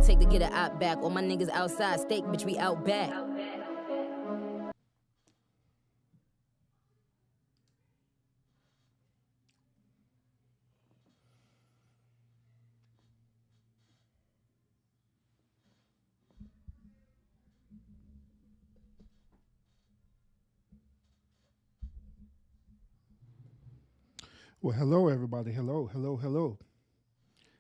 it take to get an op back. All my niggas outside, steak, bitch, we out back. Well, hello, everybody. Hello, hello, hello.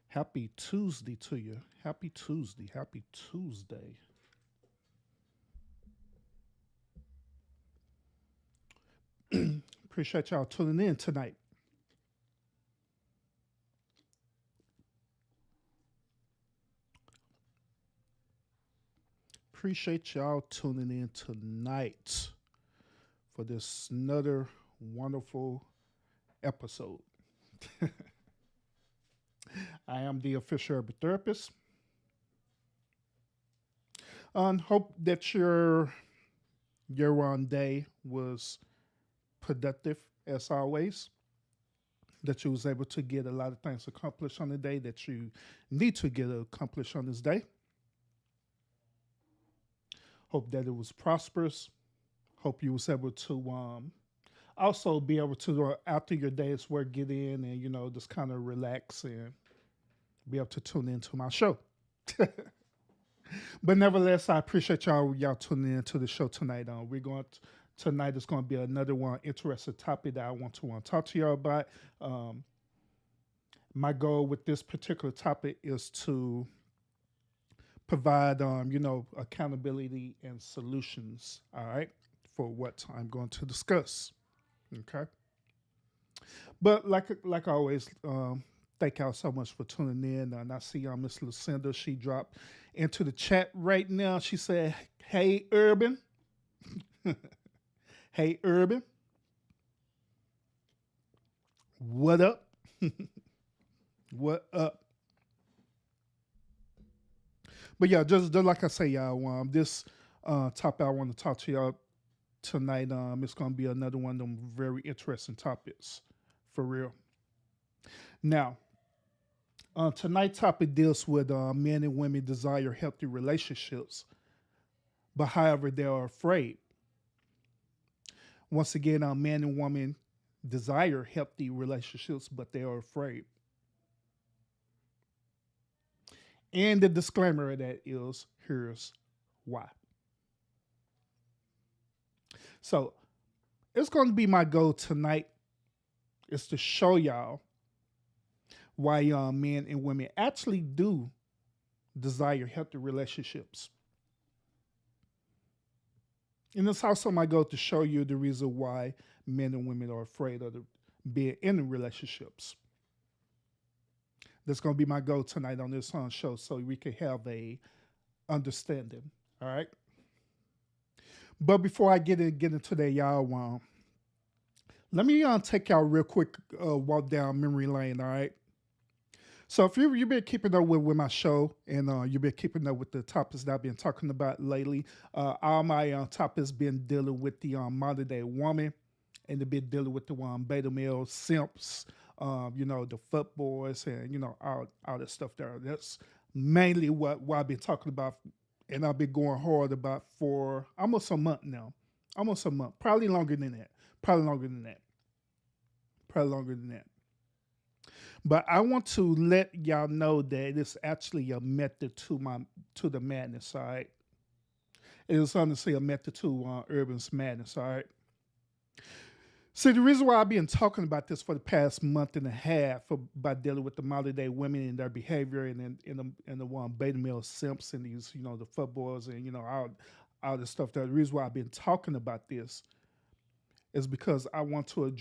Happy Tuesday to you. Happy Tuesday. Happy Tuesday. Appreciate y'all tuning in tonight. Appreciate y'all tuning in tonight for this another wonderful episode. I am the official urban therapist. Hope that your day was productive as always. That you was able to get a lot of things accomplished on the day that you need to get accomplished on this day. Hope that it was prosperous. Hope you was able to also be able to after your day's work get in and just kind of relax and be able to tune into my show. But nevertheless, I appreciate y'all tuning in to the show tonight. Tonight is going to be another one interesting topic that I want to talk to y'all about. My goal with this particular topic is to provide accountability and solutions. All right, for what I'm going to discuss. Okay, but like always, thank y'all so much for tuning in. And I see Miss Lucinda. She dropped into the chat right now. She said, "Hey, Urban." Hey, Urban. What up? What up? But yeah, just like I say, y'all, this topic I want to talk to y'all tonight, it's going to be another one of them very interesting topics, for real. Now, tonight's topic deals with men and women desire healthy relationships, but however, they are afraid. Once again, men and women desire healthy relationships, but they are afraid. And the disclaimer of that is here's why. So it's going to be my goal tonight is to show y'all why men and women actually do desire healthy relationships. And it's also my goal to show you the reason why men and women are afraid of being in relationships. That's going to be my goal tonight on this show, so we can have a understanding. All right. But before I get into that, y'all, let me take y'all real quick walk down memory lane. All right. So if you've been keeping up with my show and you've been keeping up with the topics that I've been talking about lately, all my topics been dealing with the modern day woman, and they've been dealing with the beta male simps, the foot boys, and all that stuff there. That's mainly what I've been talking about, and I've been going hard about for almost a month now. Almost a month, probably longer than that. Probably longer than that. Probably longer than that. But I want to let y'all know that it's actually a method to the madness. All right, it is honestly a method to Urban's madness. All right. So the reason why I've been talking about this for the past month and a half about dealing with the modern day women and their behavior and the one beta male simps and these the footballs and all this stuff. The reason why I've been talking about this is because I want to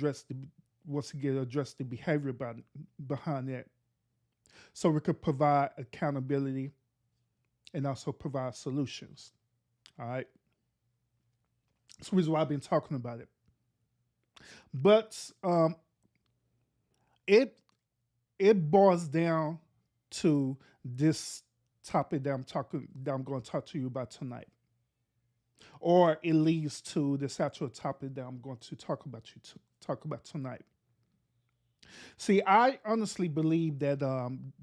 once again address the behavior behind that, so we could provide accountability and also provide solutions. All right, that's the reason why I've been talking about it. But it boils down to this topic that I'm going to talk to you about tonight, or it leads to this actual topic that I'm going to talk about tonight. See, I honestly believe that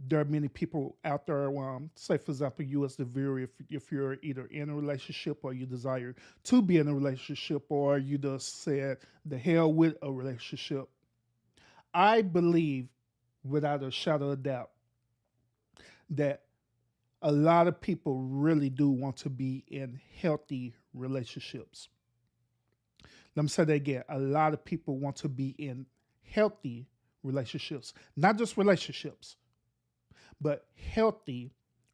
there are many people out there. Say, for example, you as the viewer, if you're either in a relationship or you desire to be in a relationship, or you just said the hell with a relationship. I believe, without a shadow of doubt, that a lot of people really do want to be in healthy relationships. Let me say that again. A lot of people want to be in healthy relationships, not just relationships, but healthy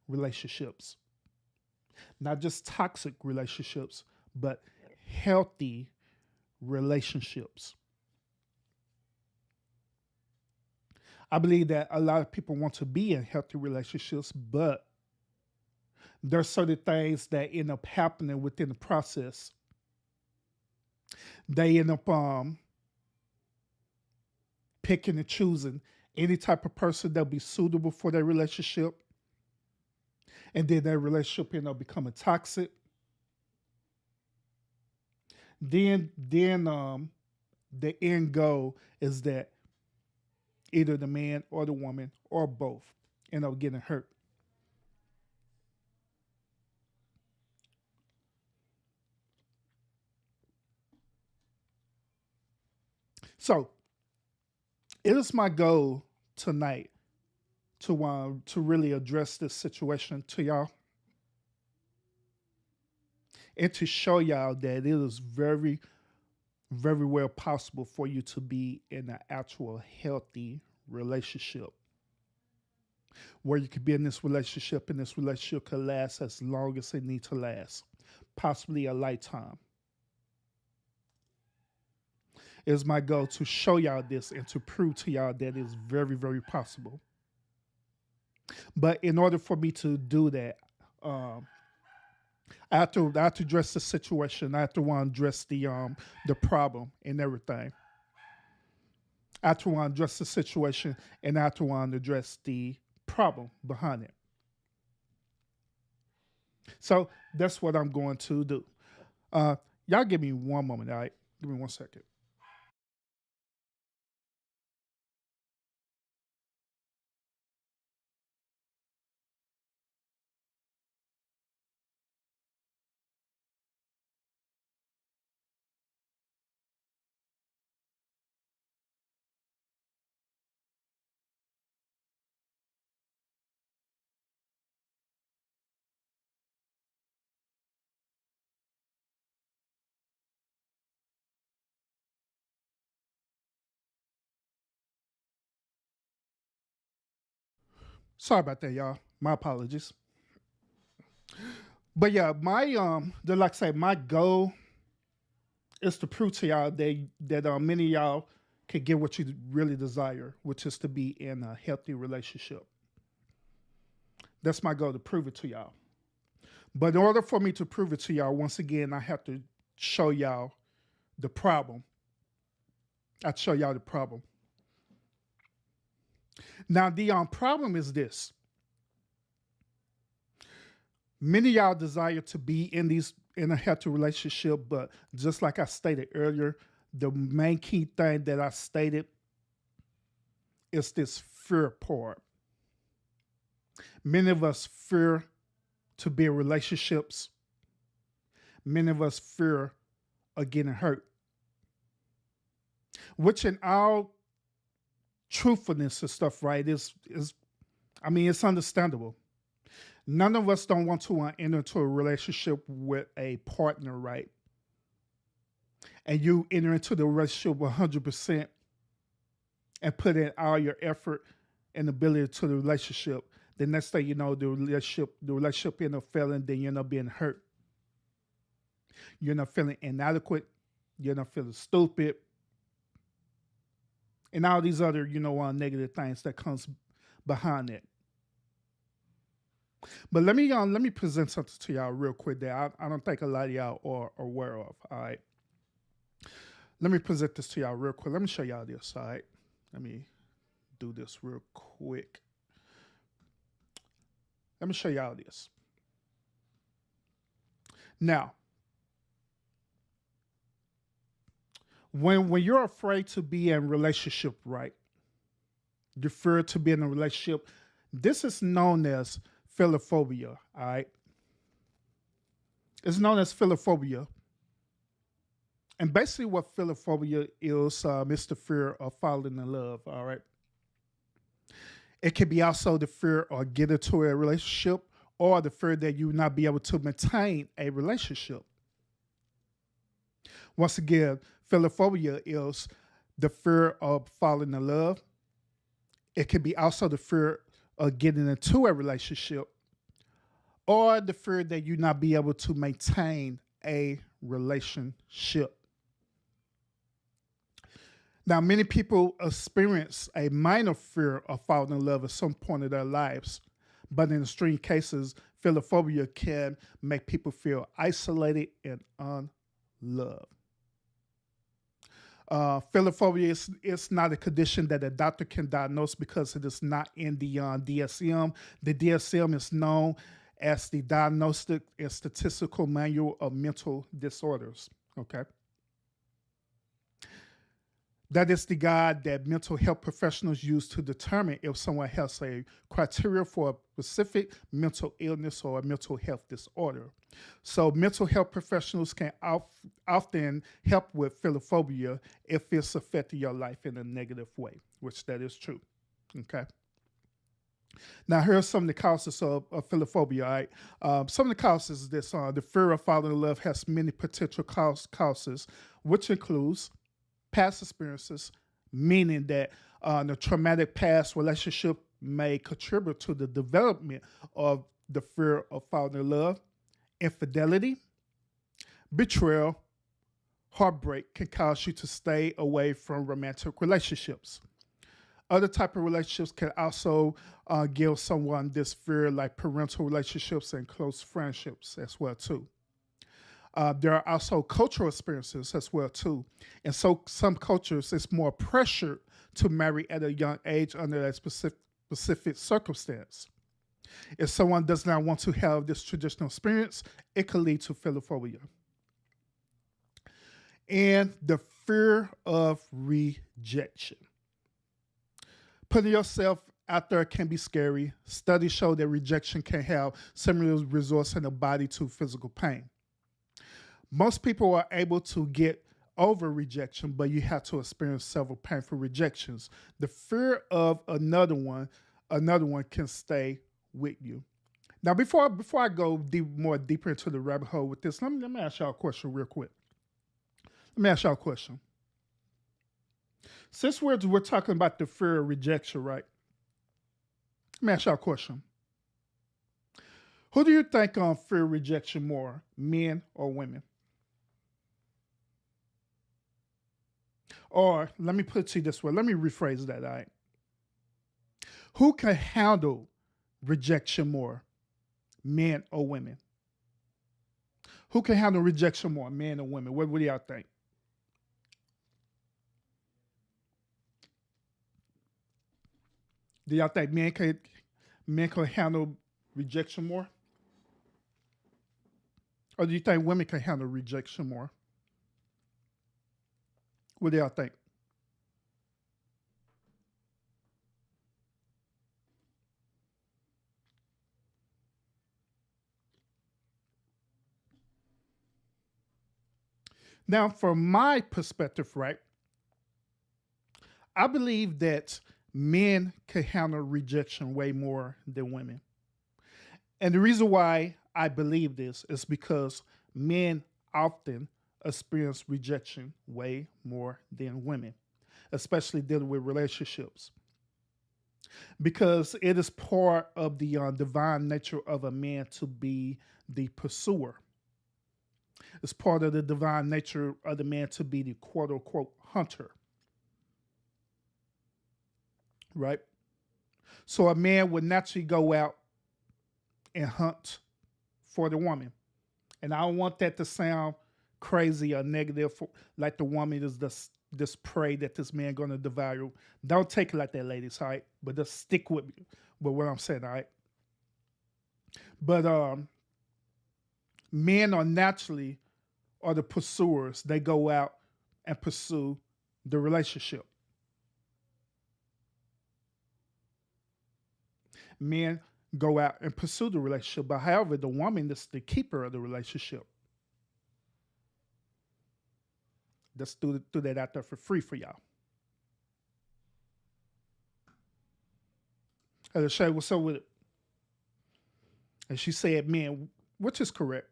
relationships, not just toxic relationships, but healthy relationships. I believe that a lot of people want to be in healthy relationships, but there's certain things that end up happening within the process. They end up picking and choosing any type of person that'll be suitable for their relationship, and then that relationship end up becoming toxic. Then the end goal is that either the man or the woman or both end up getting hurt. So it is my goal tonight to really address this situation to y'all and to show y'all that it is very, very well possible for you to be in an actual healthy relationship where you could be in this relationship and this relationship could last as long as it needs to last, possibly a lifetime. It is my goal to show y'all this and to prove to y'all that it's very, very possible. But in order for me to do that, um, I have to address the situation. I have to want to address the problem and everything. I have to want to address the situation and I have to want to address the problem behind it. So that's what I'm going to do. Uh, y'all give me one moment, all right? Give me 1 second. Sorry about that, y'all. My apologies. But yeah, like I say, my goal is to prove to y'all that many of y'all can get what you really desire, which is to be in a healthy relationship. That's my goal, to prove it to y'all. But in order for me to prove it to y'all, once again, I have to show y'all the problem. I'll show y'all the problem. Now, the problem is this: many of y'all desire to be in a healthy relationship, but just like I stated earlier, the main key thing that I stated is this fear part. Many of us fear to be in relationships. Many of us fear of getting hurt, which in all truthfulness and stuff, right, is I mean, it's understandable. None of us don't want to enter into a relationship with a partner, right? And you enter into the relationship 100% and put in all your effort and ability to the relationship. The next thing you know, the relationship end up failing, then you end up being hurt. You end up feeling inadequate. You end up feeling stupid, and all these other, negative things that comes behind it. But let me present something to y'all real quick that I don't think a lot of y'all are aware of. All right, let me present this to y'all real quick. Let me show y'all this. All right, let me do this real quick. Let me show y'all this. Now, when you're afraid to be in relationship, right? the fear to be in a relationship. This is known as philophobia, all right? It's known as philophobia. And basically what philophobia is the fear of falling in love, all right? It can be also the fear of getting into a relationship or the fear that you will not be able to maintain a relationship. Once again, philophobia is the fear of falling in love. It can be also the fear of getting into a relationship or the fear that you not be able to maintain a relationship. Now, many people experience a minor fear of falling in love at some point in their lives, but in extreme cases, philophobia can make people feel isolated and unloved. Philophobia is not a condition that a doctor can diagnose because it is not in the DSM. The DSM is known as the Diagnostic and Statistical Manual of Mental Disorders. Okay. That is the guide that mental health professionals use to determine if someone has a criteria for a specific mental illness or a mental health disorder. So mental health professionals can often help with philophobia if it's affecting your life in a negative way, which that is true. Okay. Now, here are some of the causes of philophobia. Right? Some of the causes is this: the fear of falling in love has many potential causes, which includes past experiences, meaning that the traumatic past relationship may contribute to the development of the fear of falling in love. Infidelity, betrayal, heartbreak can cause you to stay away from romantic relationships. Other type of relationships can also give someone this fear, like parental relationships and close friendships as well too. There are also cultural experiences as well too, and so some cultures it's more pressure to marry at a young age under a specific circumstance. If someone does not want to have this traditional experience, it could lead to philophobia. And the fear of rejection. Putting yourself out there can be scary. Studies show that rejection can have similar results in the body to physical pain. Most people are able to get over rejection, but you have to experience several painful rejections. The fear of another one can stay with you. Now, before I go more deeper into the rabbit hole with this, let me ask y'all a question real quick. Let me ask y'all a question. Since we're talking about the fear of rejection, right? Let me ask y'all a question. Who do you think fear rejection more, men or women? Or let me put it to you this way. Let me rephrase that, all right? Who can handle rejection more, men or women? Who can handle rejection more, men or women? What do y'all think? Do y'all think men can handle rejection more? Or do you think women can handle rejection more? What do y'all think? Now, from my perspective, right, I believe that men can handle rejection way more than women. And the reason why I believe this is because men often experience rejection way more than women, especially dealing with relationships. Because it is part of the divine nature of a man to be the pursuer. It's part of the divine nature of the man to be the quote unquote hunter. Right? So a man would naturally go out and hunt for the woman. And I don't want that to sound crazy or negative, like the woman is this prey that this man gonna devour. Don't take it like that, ladies, all right? But just stick with me with what I'm saying, all right? But men are naturally the pursuers. They go out and pursue the relationship. Men go out and pursue the relationship, but however, the woman is the keeper of the relationship. Let's throw that out there for free for y'all. And Shay, what's up with it? And she said, men, which is correct.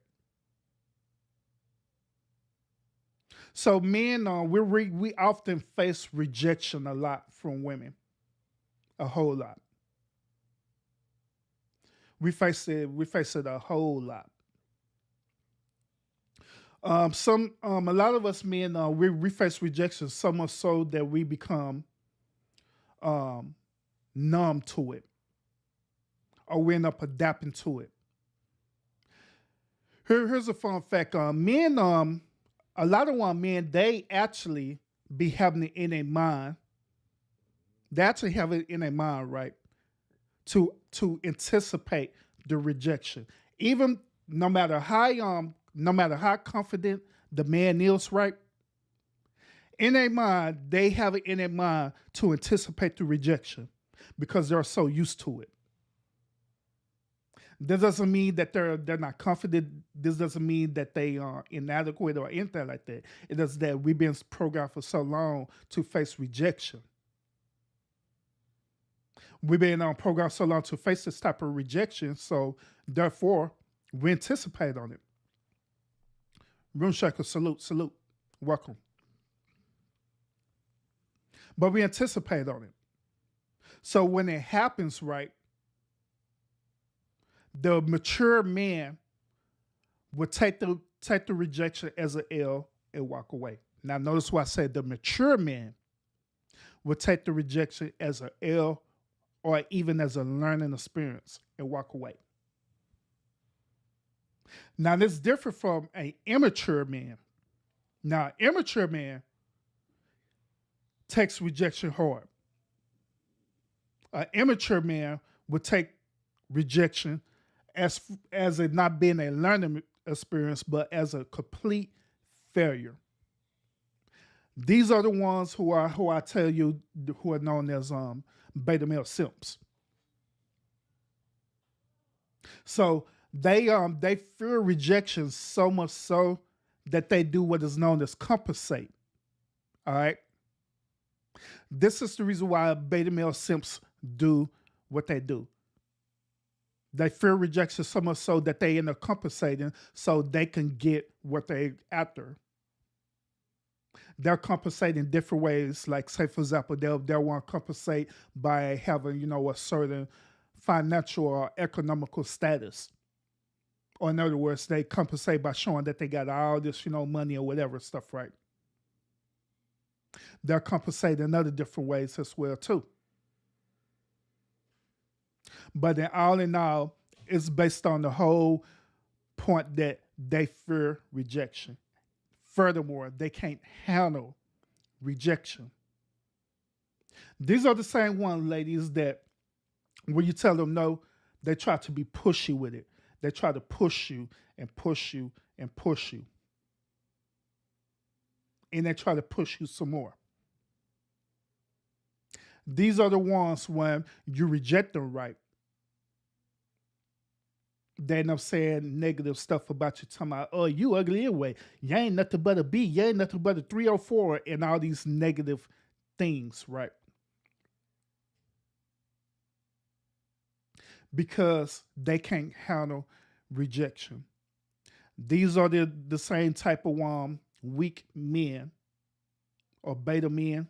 So men, we often face rejection a lot from women, a whole lot. We face it a whole lot. A lot of us men, we face rejection so much so that we become numb to it, or we end up adapting to it. Here's a fun fact: men, a lot of men, they actually be having it in their mind. They actually have it in their mind, right, to anticipate the rejection, even no matter how confident the man is, right? In their mind, they have it in their mind to anticipate the rejection because they're so used to it. This doesn't mean that they're not confident. This doesn't mean that they are inadequate or anything like that. It is that we've been programmed for so long to face rejection. We've been programmed so long to face this type of rejection, so therefore we anticipate on it. Room shaker, salute, welcome. But we anticipate on it. So when it happens, right, the mature man will take the rejection as an L and walk away. Now notice why I said the mature man will take the rejection as an L or even as a learning experience and walk away. Now this is different from an immature man. Now, an immature man takes rejection hard. An immature man would take rejection as it not being a learning experience, but as a complete failure. These are the ones who I tell you who are known as beta male simps. So they fear rejection so much so that they do what is known as compensate. All right. This is the reason why beta male simps do what they do. They fear rejection so much so that they end up compensating so they can get what they're after. They'll compensate in different ways. Like, say, for example, they'll want to compensate by having, a certain financial or economical status. Or in other words, they compensate by showing that they got all this, money or whatever stuff, right? They'll compensate in other different ways as well, too. But in all, it's based on the whole point that they fear rejection. Furthermore, they can't handle rejection. These are the same ones, ladies, that when you tell them no, they try to be pushy with it. They try to push you and push you and push you. And they try to push you some more. These are the ones when you reject them right. They end up saying negative stuff about you, talking about, oh, you ugly anyway. You ain't nothing but a B. You ain't nothing but a 304, and all these negative things, right? Because they can't handle rejection. These are the same type of weak men or beta men.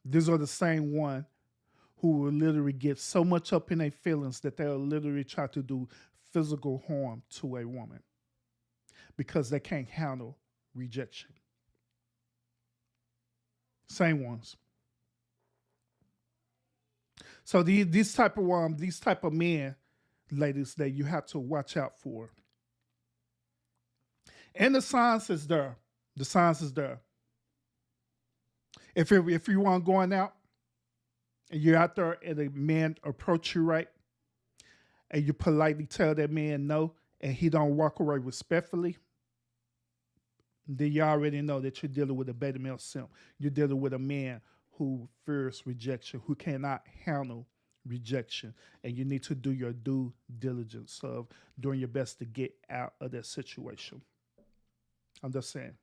These are the same one who will literally get so much up in their feelings that they'll literally try to do physical harm to a woman because they can't handle rejection. Same ones. So these type of men, ladies, that you have to watch out for. And the signs is there. The signs is there. If you want going out and you're out there and a man approach you right, and you politely tell that man no, and he don't walk away respectfully, then you already know that you're dealing with a beta male simp. You're dealing with a man who fears rejection, who cannot handle rejection, and you need to do your due diligence of doing your best to get out of that situation. I'm just saying.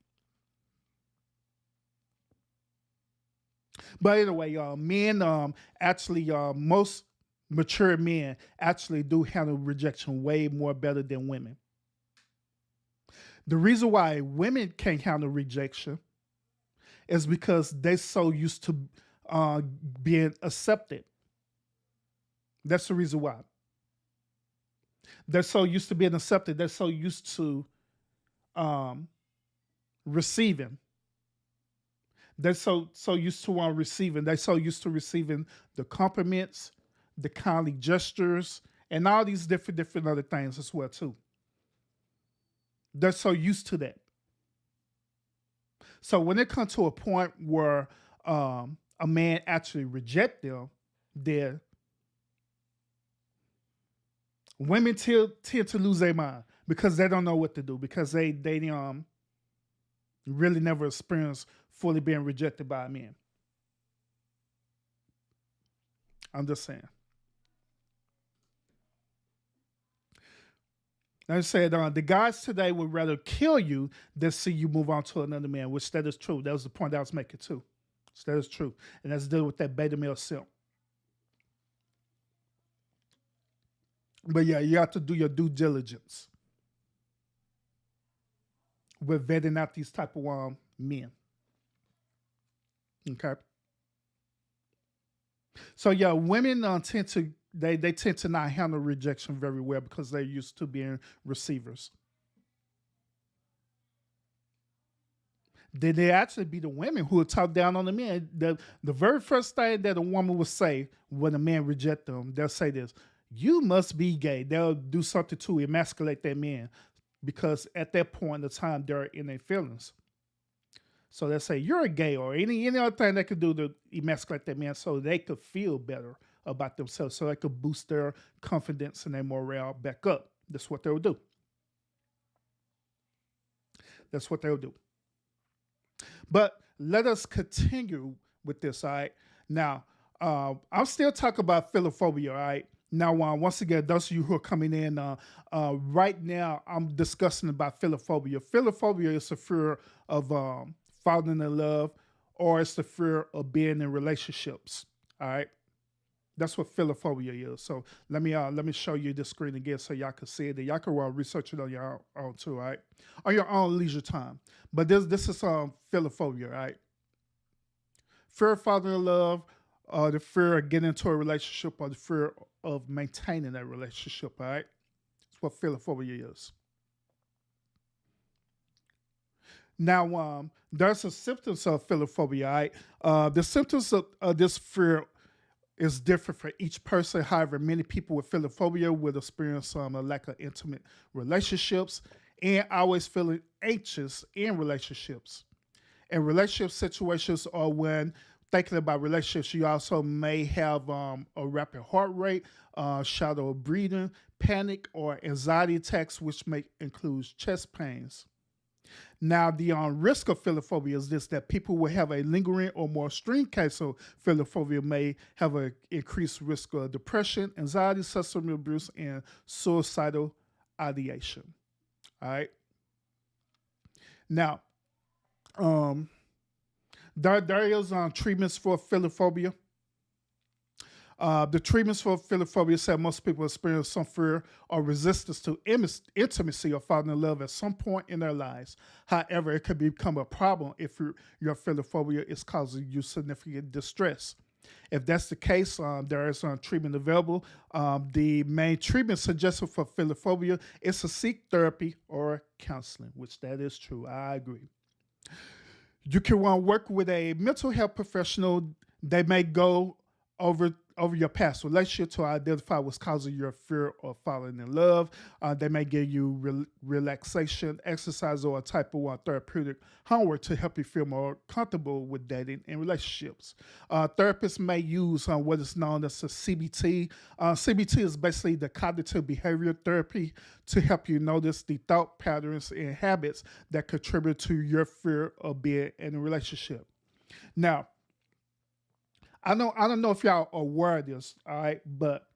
But anyway, men actually, most mature men actually do handle rejection way more better than women. The reason why women can't handle rejection is because they're so used to being accepted. That's the reason why. They're so used to being accepted. They're so used to um, receiving. They're so used to receiving. They're so used to receiving the compliments, the kindly gestures, and all these different other things as well too. They're so used to that. So when it comes to a point where a man actually reject them, then women tend to lose their mind because they don't know what to do, because they really never experienced fully being rejected by a man. I'm just saying. I said the guys today would rather kill you than see you move on to another man, which that is true. That was the point I was making too. So that is true. And that's dealing with that beta male simp. But yeah, you have to do your due diligence with vetting out these type of men. Okay. So yeah, women tend to they tend to not handle rejection very well because they're used to being receivers. Then they actually be the women who will talk down on the men. The very first thing that a woman will say when a man reject them, they'll say this: "You must be gay." They'll do something to emasculate that man because at that point in time they're in their feelings. So they say you're a gay or any other thing they could do to emasculate that man so they could feel better about themselves, so they could boost their confidence and their morale back up. That's what they'll do. That's what they'll do. But let us continue with this, all right? Now, I'm still talking about philophobia, all right? Now, once again, those of you who are coming in, right now, I'm discussing about philophobia. Philophobia is the fear of falling in love, or it's the fear of being in relationships, all right? That's what philophobia is. So let me show you this screen again so y'all can see it. And y'all can research it on your own too, right? On your own leisure time. But this is philophobia, right? Fear of falling in love, the fear of getting into a relationship, or the fear of maintaining that relationship, all right? That's what philophobia is. Now, there's some symptoms of philophobia, right? The symptoms of this fear is different for each person. However, many people with philophobia will experience a lack of intimate relationships and always feeling anxious in relationships. And relationship situations are when thinking about relationships, you also may have a rapid heart rate, shallow breathing, panic, or anxiety attacks, which may include chest pains. Now, the risk of philophobia is this: that people will have a lingering or more extreme case of philophobia may have an increased risk of depression, anxiety, substance abuse, and suicidal ideation. All right. Now, there is treatments for philophobia. The treatments for philophobia said most people experience some fear or resistance to intimacy or falling in love at some point in their lives. However, it could become a problem if your philophobia is causing you significant distress. If that's the case, there is treatment available. The main treatment suggested for philophobia is to seek therapy or counseling, which that is true. I agree. You can work with a mental health professional. They may go over your past relationship to identify what's causing your fear of falling in love. They may give you relaxation, exercise, or a type of therapeutic homework to help you feel more comfortable with dating and relationships. Therapists may use what is known as a CBT. CBT is basically the cognitive behavioral therapy to help you notice the thought patterns and habits that contribute to your fear of being in a relationship. Now, I don't know if y'all are aware of this, all right, but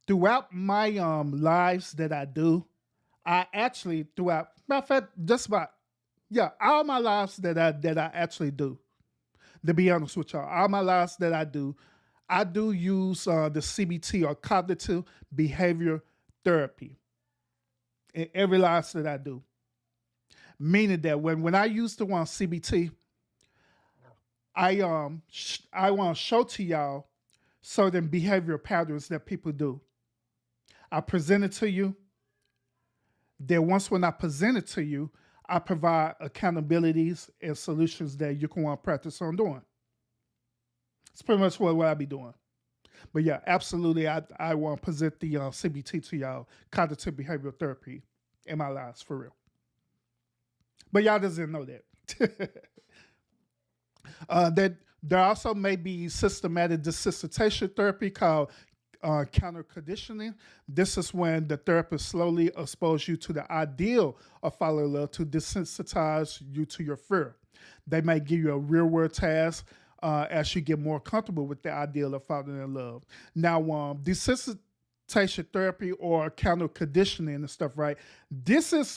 throughout my lives that I do, I actually throughout matter of fact, just about all my lives that I actually do. To be honest with y'all, all my lives that I do use the CBT or cognitive behavior therapy in every life that I do. Meaning that when I use the one CBT, I want to show to y'all certain behavior patterns that people do. I present it to you. Then once when I present it to you, I provide accountabilities and solutions that you can want to practice on doing. It's pretty much what I be doing. But yeah, absolutely, I want to present the CBT to y'all, cognitive behavioral therapy, in my lives for real. But y'all doesn't know that. That there also may be systematic desensitization therapy called counter conditioning. This is when the therapist slowly exposes you to the ideal of following love to desensitize you to your fear. They may give you a real world task as you get more comfortable with the ideal of falling in love. Now, desensitization therapy or counter conditioning and stuff, right? This is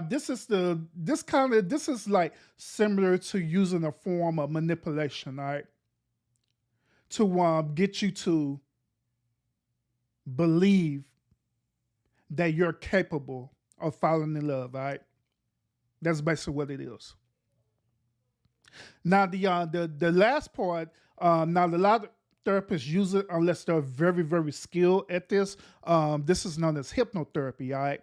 this is like similar to using a form of manipulation, all right? To get you to believe that you're capable of falling in love, all right? That's basically what it is. Now the last part, now a lot of therapists use it unless they're very, very skilled at this. This is known as hypnotherapy, all right?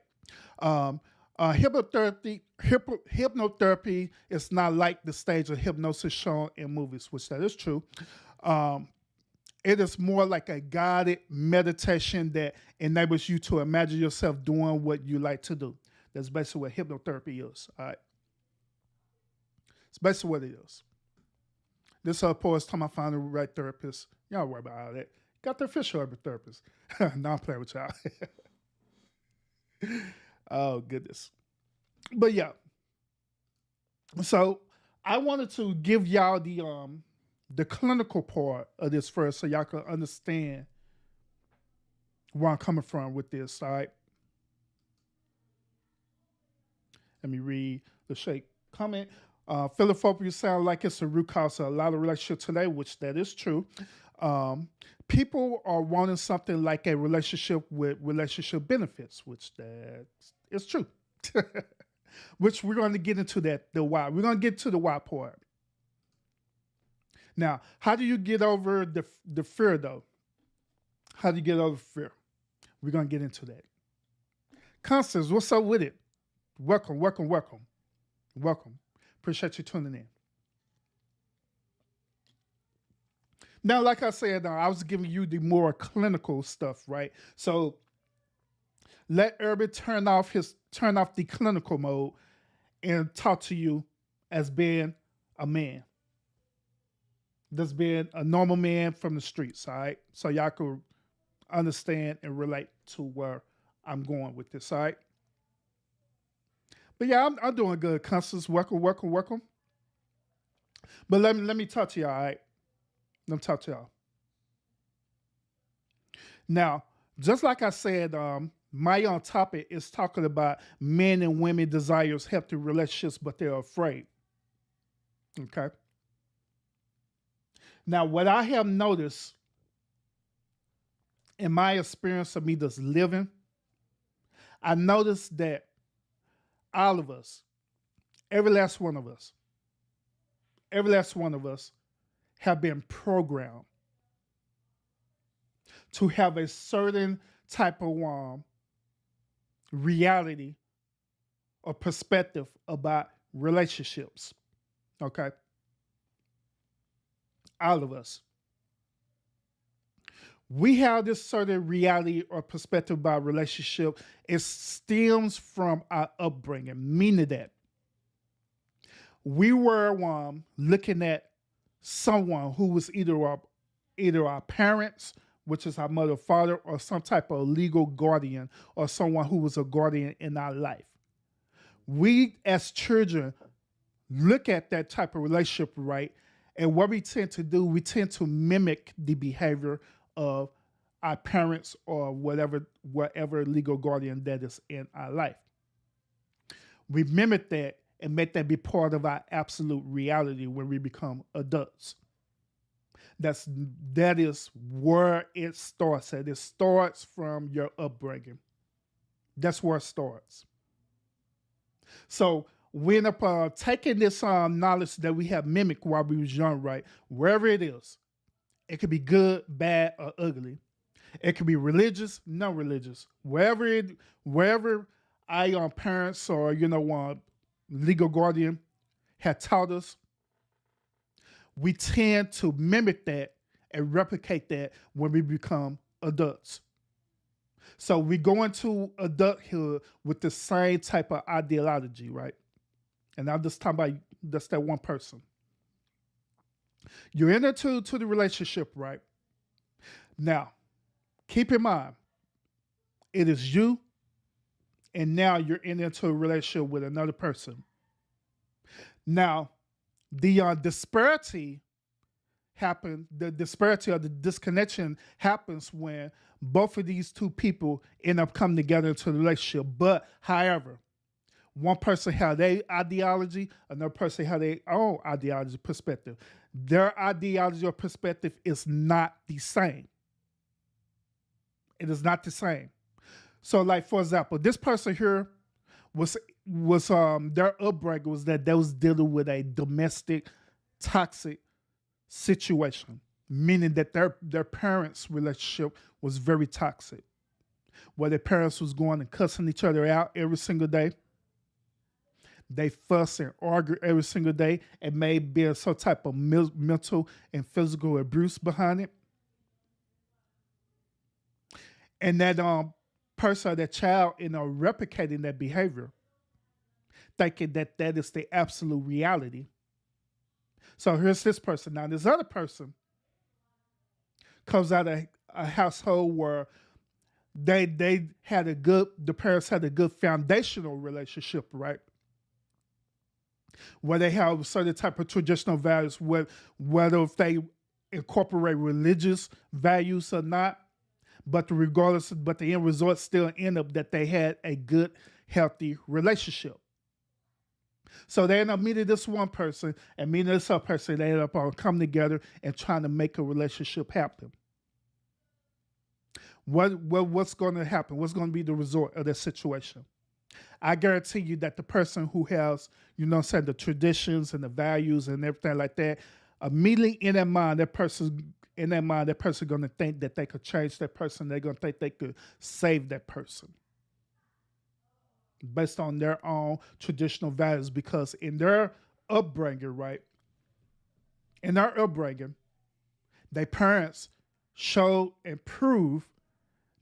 Hypnotherapy is not like the stage of hypnosis shown in movies, which that is true. It is more like a guided meditation that enables you to imagine yourself doing what you like to do. That's basically what hypnotherapy is. All right. It's basically what it is. This poet's time I found the right therapist. Y'all worry about all that. Got the official therapist. No, I'm playing with y'all. Oh, goodness. But yeah. So I wanted to give y'all the clinical part of this first so y'all can understand where I'm coming from with this, all right? Let me read the shape comment. Philophobia sound like it's a root cause of a lot of relationships today, which that is true. People are wanting something like a relationship with relationship benefits, which that is true. Which we're going to get into the why. We're going to get to the why part. Now, how do you get over the fear, though? How do you get over fear? We're going to get into that. Constance, what's up with it? Welcome. Appreciate you tuning in. Now, like I said, I was giving you the more clinical stuff, right? So let Urban turn off the clinical mode and talk to you as being a man. That's being a normal man from the streets, all right? So y'all can understand and relate to where I'm going with this, all right? But yeah, I'm doing good, Constance. Welcome. But let me talk to y'all, all right? Let me talk to y'all. Now, just like I said, my topic is talking about men and women desires healthy relationships, but they're afraid. Okay. Now, what I have noticed in my experience of me just living, I noticed that all of us, every last one of us have been programmed to have a certain type of reality or perspective about relationships. Okay? All of us. We have this certain reality or perspective about relationship. It stems from our upbringing, meaning that we were looking at someone who was either our parents, which is our mother or father, or some type of legal guardian, or someone who was a guardian in our life. We as children look at that type of relationship, right, And what we tend to do, we tend to mimic the behavior of our parents or whatever legal guardian that is in our life. We mimic that and make that be part of our absolute reality when we become adults. That is where it starts at. It starts from your upbringing. That's where it starts. So we end up taking this knowledge that we have mimicked while we was young, right? Wherever it is. It could be good, bad, or ugly. It could be religious, non-religious. Wherever our parents or legal guardian had taught us, we tend to mimic that and replicate that when we become adults. So we go into adulthood with the same type of ideology, right? And I'm just talking about just that one person. You're into the relationship, right? Now, keep in mind, it is you, and now you're into a relationship with another person. Now, the disparity the disparity or the disconnection happens when both of these two people end up coming together into a relationship. But, however, one person has their ideology, another person has their own ideology perspective. Their ideology or perspective is not the same. It is not the same. So, like, for example, this person here was their upbringing was that they was dealing with a domestic toxic situation, meaning that their parents' relationship was very toxic, where their parents was going and cussing each other out every single day. They fuss and argue every single day, and may be some type of mental and physical abuse behind it. And that person, that child, replicating that behavior, thinking that that is the absolute reality. So here's this person. Now this other person comes out of a household where the parents had a good foundational relationship, right? Where they have certain type of traditional values, whether if they incorporate religious values or not, but the end result still end up that they had a good, healthy relationship. So they end up meeting this one person and meeting this other person. They end up coming together and trying to make a relationship happen. What's going to happen? What's going to be the result of that situation? I guarantee you that the person who has, the traditions and the values and everything like that, immediately in their mind, that person going to think that they could change that person. They're going to think they could save that person based on their own traditional values, because in their upbringing, right? In their upbringing, their parents showed and proved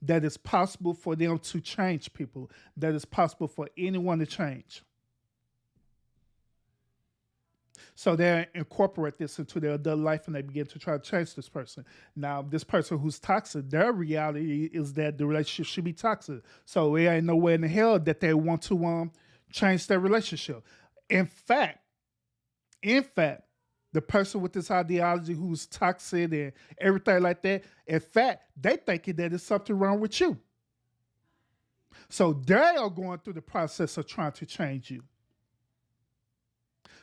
that it's possible for them to change people, that it's possible for anyone to change. So they incorporate this into their adult life and they begin to try to change this person. Now, this person who's toxic, their reality is that the relationship should be toxic. So there ain't no way in the hell that they want to change their relationship. In fact, the person with this ideology who's toxic and everything like that, in fact, they thinking that there's something wrong with you. So they are going through the process of trying to change you,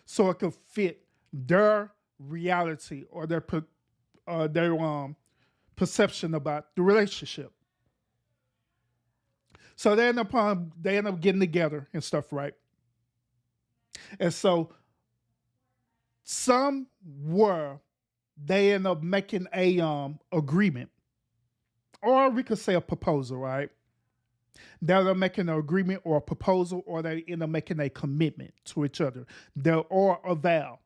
so it could fit their reality or their perception about the relationship. So they end up getting together and stuff, right? And so somewhere they end up making a agreement, or we could say a proposal, right? They're making an agreement or a proposal, or they end up making a commitment to each other, or a vow.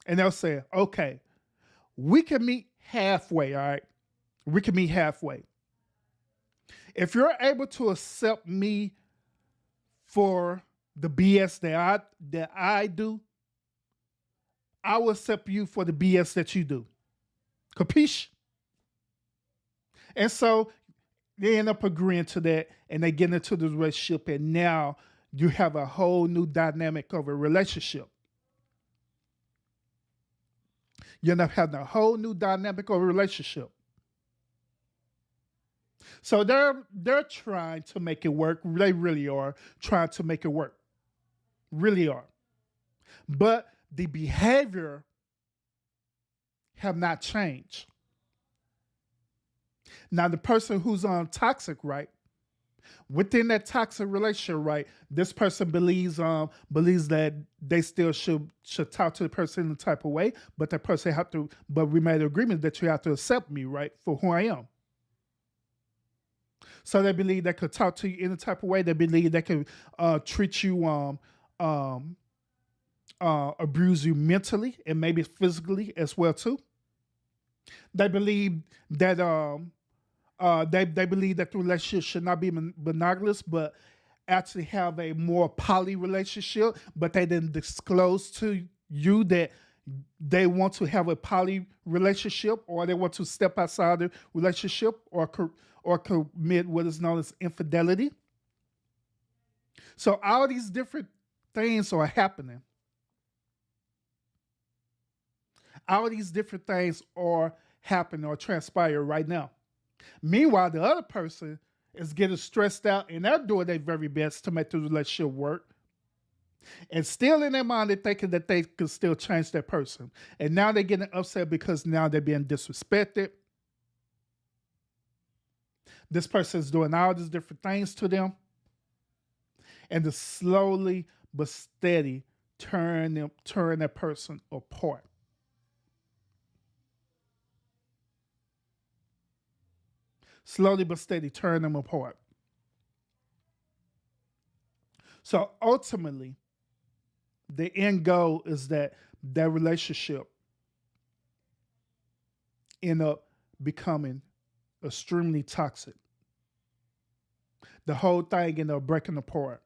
And they'll say, okay, we can meet halfway, all right? We can meet halfway. If you're able to accept me for the BS that I do, I will accept you for the BS that you do. Capiche? And so they end up agreeing to that, and they get into the relationship, and now you have a whole new dynamic of a relationship. You end up having a whole new dynamic of a relationship. So they're trying to make it work. They really are trying to make it work. Really are. But the behavior have not changed. Now the person who's on toxic, right? Within that toxic relationship, right? This person believes that they still should talk to the person in the type of way, but that person have to. But we made an agreement that you have to accept me, right, for who I am. So they believe they could talk to you in a type of way. They believe they can treat you, abuse you mentally and maybe physically as well too. They believe that they believe that the relationship should not be monogamous, but actually have a more poly relationship. But they didn't disclose to you that they want to have a poly relationship, or they want to step outside the relationship, or commit what is known as infidelity. So all these different things are happening. All these different things are happening or transpire right now. Meanwhile, the other person is getting stressed out and they're doing their very best to make the relationship work. And still in their mind, they're thinking that they could still change that person. And now they're getting upset because now they're being disrespected. This person is doing all these different things to them. And to slowly but steady turn that person apart. Slowly but steady turn them apart. So ultimately, the end goal is that relationship end up becoming extremely toxic. The whole thing end up breaking apart.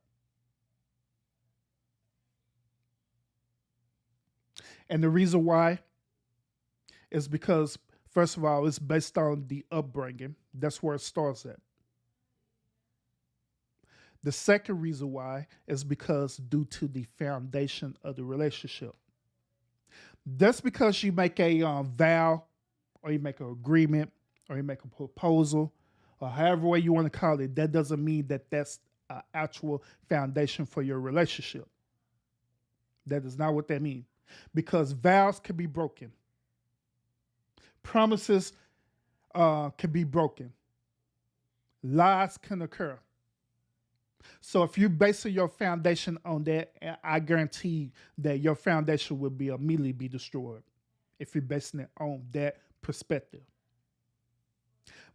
And the reason why is because, first of all, it's based on the upbringing. That's where it starts at. The second reason why is because due to the foundation of the relationship. That's because you make a vow, or you make an agreement, or you make a proposal, or however way you want to call it. That doesn't mean that that's an actual foundation for your relationship. That is not what that means. Because vows can be broken. Promises can be broken. Lies can occur. So if you base your foundation on that, I guarantee that your foundation will be immediately be destroyed if you're basing it on that perspective.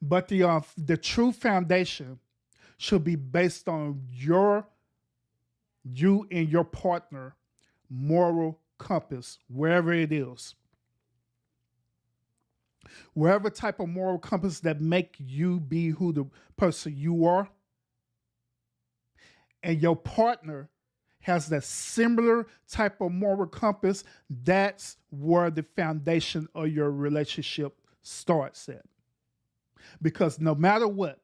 But the true foundation should be based on you and your partner moral compass, wherever it is. Wherever type of moral compass that make you be who the person you are, and your partner has that similar type of moral compass, that's where the foundation of your relationship starts at. Because no matter what,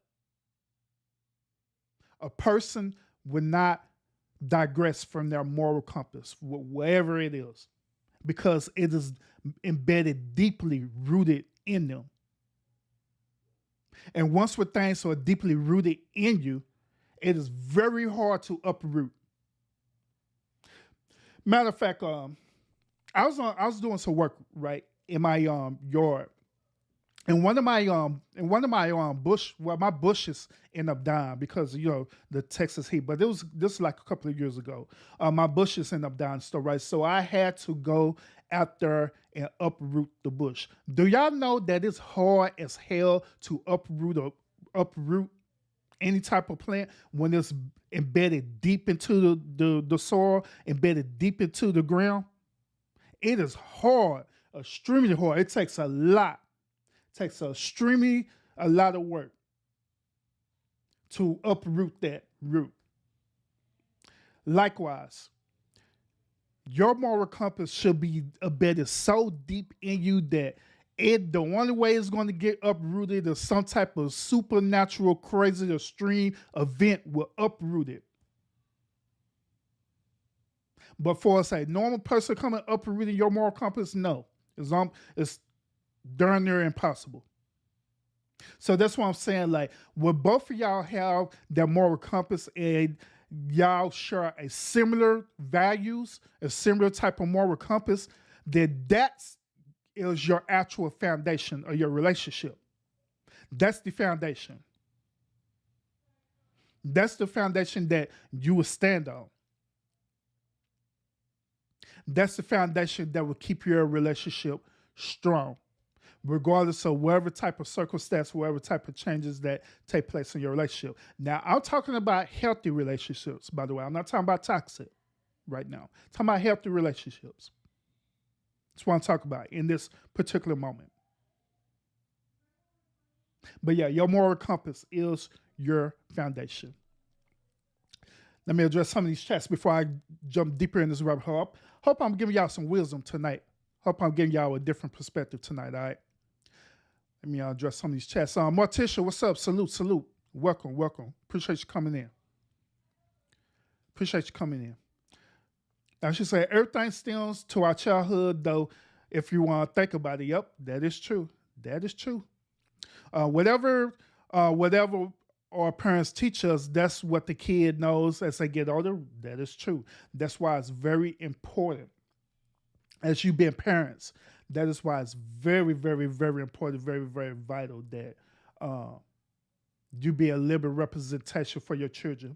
a person will not digress from their moral compass, wherever it is, because it is embedded, deeply rooted in them. And once with things are deeply rooted in you, it is very hard to uproot. Matter of fact, I was doing some work right in my yard, and one of my my bushes ended up dying because the Texas heat. But this like a couple of years ago. My bushes ended up dying, so right. So I had to go out there and uproot the bush. Do y'all know that it's hard as hell to uproot any type of plant when it's embedded deep into the soil, embedded deep into the ground? It is hard, extremely hard. It takes a lot. It takes a lot of work to uproot that root. Likewise, your moral compass should be embedded so deep in you that the only way it's going to get uprooted is some type of supernatural, crazy, extreme event will uproot it. But for us, a normal person coming uprooting your moral compass, no, It's darn near impossible. So that's what I'm saying. Like, will both of y'all have that moral compass and y'all share a similar values, a similar type of moral compass, that is your actual foundation of your relationship. That's the foundation. That's the foundation that you will stand on. That's the foundation that will keep your relationship strong, regardless of whatever type of circumstance, whatever type of changes that take place in your relationship. Now, I'm talking about healthy relationships, by the way. I'm not talking about toxic right now. I'm talking about healthy relationships. That's what I'm talking about in this particular moment. But yeah, your moral compass is your foundation. Let me address some of these chats before I jump deeper in this rabbit hole. Hope I'm giving y'all some wisdom tonight. Hope I'm giving y'all a different perspective tonight, all right? Let me address some of these chats. Morticia, what's up? Salute. Welcome. Appreciate you coming in. Now, she said, everything stems to our childhood, though, if you want to think about it. Yep, that is true. Whatever our parents teach us, that's what the kid knows as they get older. That is true. That's why it's very important as you being parents. That is why it's very, very, very important, very, very vital that you be a living representation for your children.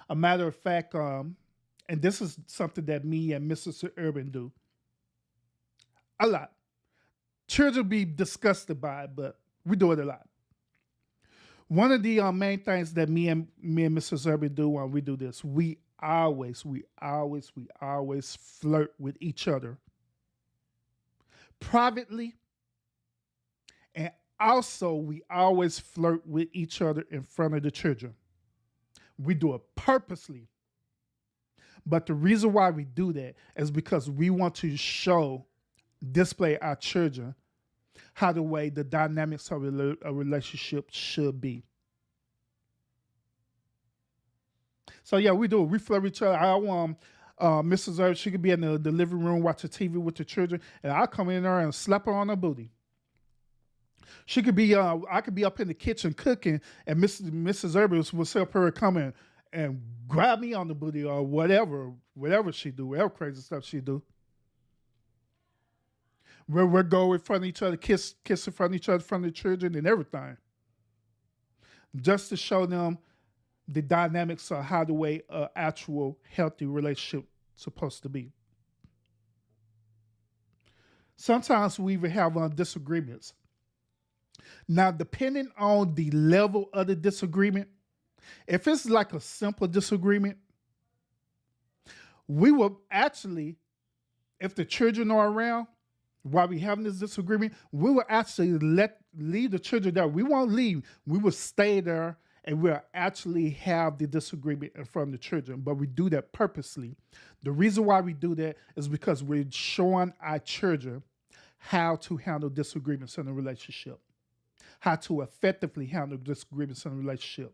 A matter of fact, and this is something that me and Mrs. Urban do a lot. Children be disgusted by it, but we do it a lot. One of the main things that me and Mrs. Urban do when we do this, we always flirt with each other privately, and also we always flirt with each other in front of the children. We do it purposely. But the reason why we do that is because we want to display our children how the dynamics of a relationship should be. So yeah, we do it. We flirt with each other. I want Mrs. Earth, she could be in the living room watching TV with the children, and I'll come in there and slap her on her booty. She could be, I could be up in the kitchen cooking, and Mrs. Urban will see her come and grab me on the booty or whatever she do, whatever crazy stuff she do. We'll go in front of each other, kiss in front of each other, in front of the children and everything. Just to show them the dynamics of how the way an actual healthy relationship is supposed to be. Sometimes we even have disagreements. Now, depending on the level of the disagreement, if it's like a simple disagreement, we will actually, if the children are around while we having this disagreement, we will actually leave the children there. We won't leave. We will stay there and we'll actually have the disagreement in front of the children. But we do that purposely. The reason why we do that is because we're showing our children how to handle disagreements in a relationship, how to effectively handle disagreements in a relationship.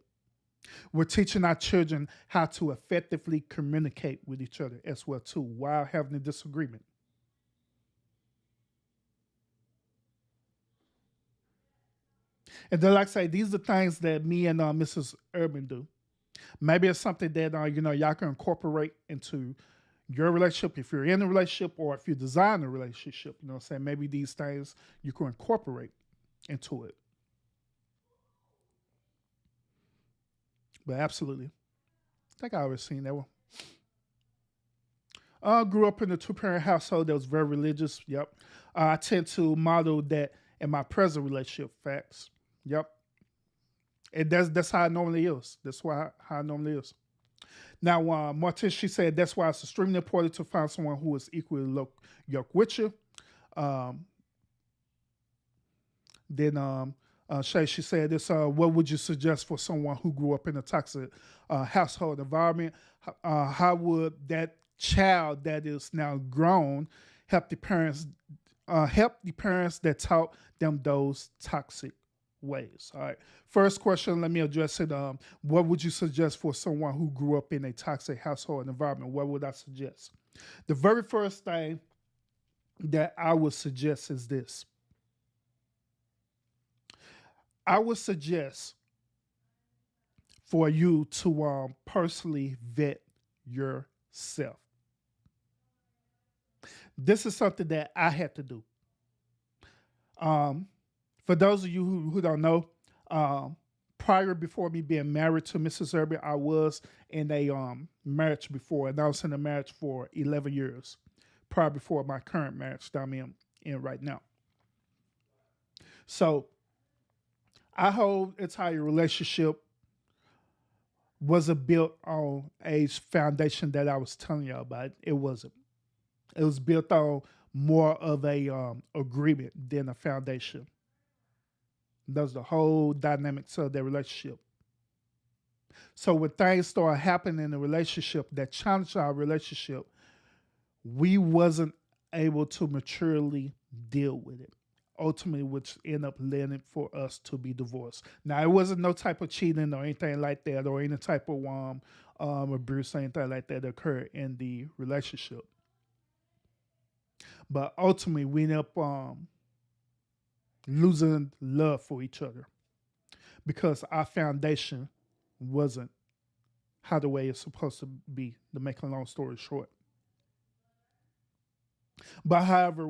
We're teaching our children how to effectively communicate with each other as well too while having a disagreement. And then, like I say, these are things that me and Mrs. Urban do. Maybe it's something that y'all can incorporate into your relationship if you're in a relationship or if you design a relationship. You know what I'm saying? Maybe these things you can incorporate into it. But absolutely. I think I always seen that one. Grew up in a two-parent household that was very religious. Yep. I tend to model that in my present relationship. Facts. Yep. And that's how it normally is. That's how it normally is. Now, Martin, she said that's why it's extremely important to find someone who is equally yoked with you. Then Shay, she said this, what would you suggest for someone who grew up in a toxic household environment? How would that child that is now grown help the parents that taught them those toxic ways? All right. First question, let me address it. What would you suggest for someone who grew up in a toxic household environment? What would I suggest? The very first thing that I would suggest is this. I would suggest for you to personally vet yourself. This is something that I had to do. Um, for those of you who don't know, um, prior before me being married to Mrs. Irby, I was in a marriage before, and I was in a marriage for 11 years prior before my current marriage that I'm in right now. So our whole entire relationship wasn't built on a foundation that I was telling you about. It wasn't. It was built on more of a agreement than a foundation. That was the whole dynamics of their relationship. So when things started happening in the relationship that challenged our relationship, we wasn't able to maturely deal with it. Ultimately, which ended up leading for us to be divorced. Now, it wasn't no type of cheating or anything like that, or any type of abuse or anything like that occurred in the relationship. But ultimately, we ended up losing love for each other because our foundation wasn't how the way it's supposed to be, to make a long story short. But however,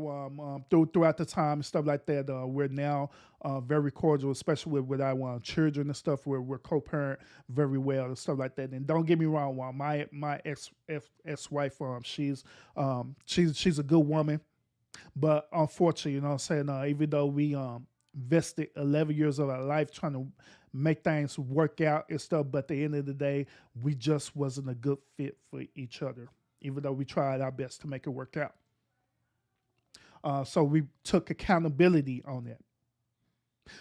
throughout the time and stuff like that, we're now very cordial, especially with our children and stuff. We're co-parent very well and stuff like that. And don't get me wrong, my ex wife, she's a good woman, but unfortunately, you know what I'm saying, even though we invested 11 years of our life trying to make things work out and stuff, but at the end of the day, we just wasn't a good fit for each other, even though we tried our best to make it work out. So we took accountability on that.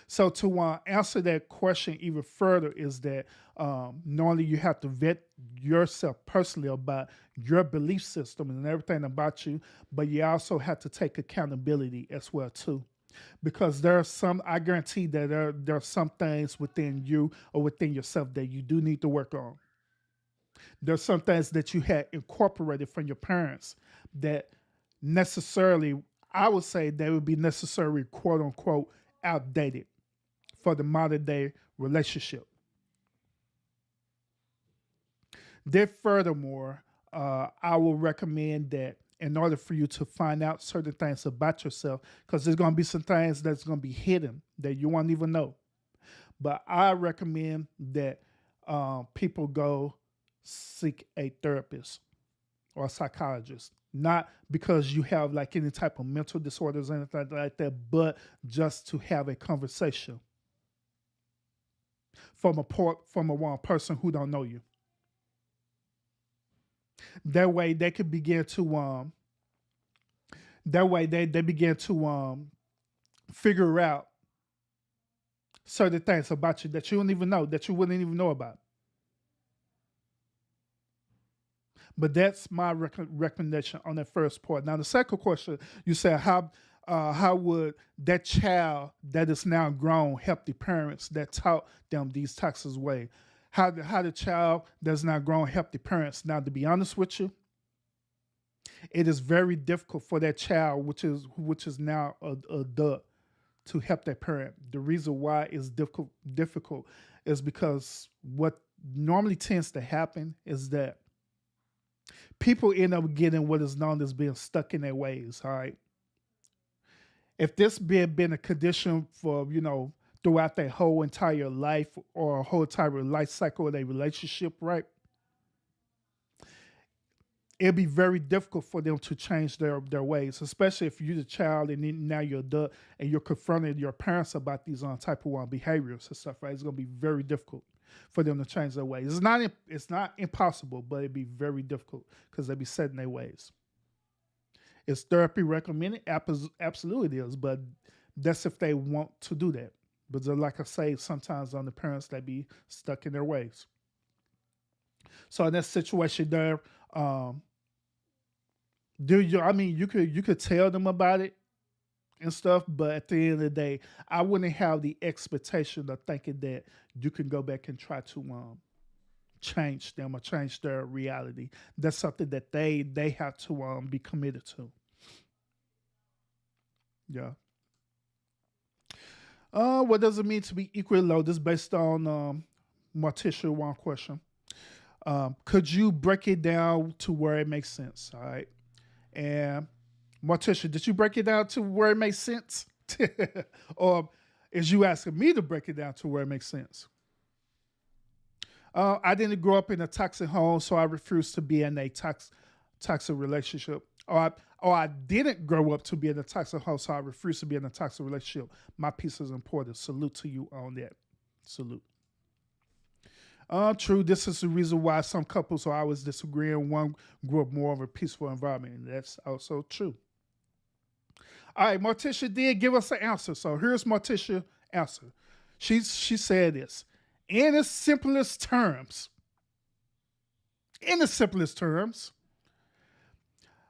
So to answer that question even further is that not only you have to vet yourself personally about your belief system and everything about you, but you also have to take accountability as well too. Because there are some, I guarantee that there are some things within you or within yourself that you do need to work on. There's some things that you had incorporated from your parents that necessarily, I would say they would be necessarily, quote unquote, outdated for the modern day relationship. Then, furthermore, I will recommend that in order for you to find out certain things about yourself, because there's going to be some things that's going to be hidden that you won't even know. But I recommend that people go seek a therapist or a psychologist. Not because you have like any type of mental disorders or anything like that, but just to have a conversation from a one person who don't know you. That way they could begin to that way they begin to figure out certain things about you that you don't even know, that you wouldn't even know about. But that's my recommendation on that first part. Now, the second question, you said how would that child that is now grown help the parents that taught them these toxic ways? How the child that's now grown help the parents? Now, to be honest with you, it is very difficult for that child, which is now a adult, to help that parent. The reason why it's difficult is because what normally tends to happen is that people end up getting what is known as being stuck in their ways. All right. If this been a condition for, throughout their whole entire life or a whole entire life cycle of their relationship, right? It'd be very difficult for them to change their ways, especially if you're the child and then now you're adult and you're confronting your parents about these type of behaviors and stuff, right? It's gonna be very difficult for them to change their ways. It's not impossible, but it'd be very difficult because they'd be set in their ways. Is therapy recommended? Absolutely it is, but that's if they want to do that. But like I say, sometimes on the parents they be stuck in their ways. So in that situation there, do you? I mean, you could tell them about it and stuff, but at the end of the day, I wouldn't have the expectation of thinking that you can go back and try to change them or change their reality. That's something that they have to be committed to. Yeah. What does it mean to be equally low? This is based on Morticia one question. Could you break it down to where it makes sense? All right. And Morticia, did you break it down to where it makes sense? Or is you asking me to break it down to where it makes sense? I didn't grow up in a toxic home, so I refuse to be in a toxic relationship. Or I didn't grow up to be in a toxic home, so I refuse to be in a toxic relationship. My piece is important. Salute to you on that. Salute. True. This is the reason why some couples are always disagreeing. One grew up more of a peaceful environment, and that's also true. All right, Morticia did give us an answer. So here's Morticia's answer. She said this. In the simplest terms,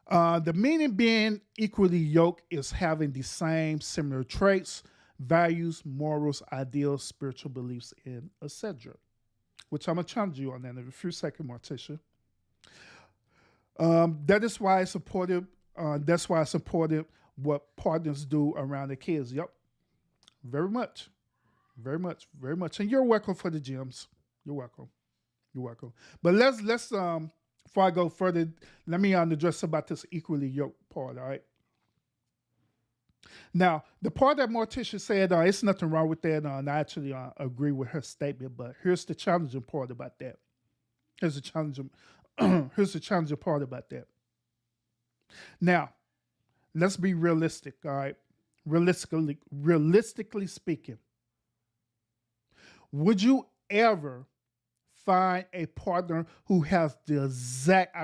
the meaning being equally yoked is having the same similar traits, values, morals, ideals, spiritual beliefs, and etc. Which I'm gonna challenge you on that in a few seconds, Morticia. That is why it's supportive. That's why it's supportive what partners do around the kids. Yep, very much, very much, very much. And you're welcome for the gems. You're welcome. You're welcome. But let's before I go further, let me address about this equally yoked part. All right. Now, the part that Morticia said, it's nothing wrong with that, and I actually agree with her statement. But here's the challenging part about that. Here's the challenging. Here's the challenging part about that. Now, let's be realistic. All right. Realistically speaking, would you ever find a partner who has the exact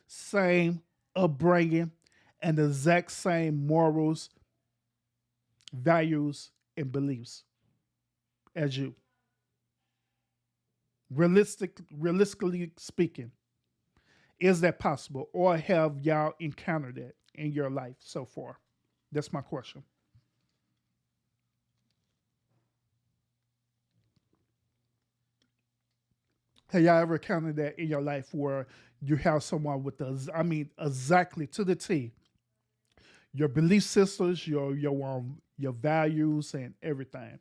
same upbringing and the exact same morals, values, and beliefs as you? Realistically speaking, is that possible? Or have y'all encountered that in your life so far? That's my question. Have y'all ever encountered that in your life where you have someone with exactly to the T, your belief systems, your values, and everything?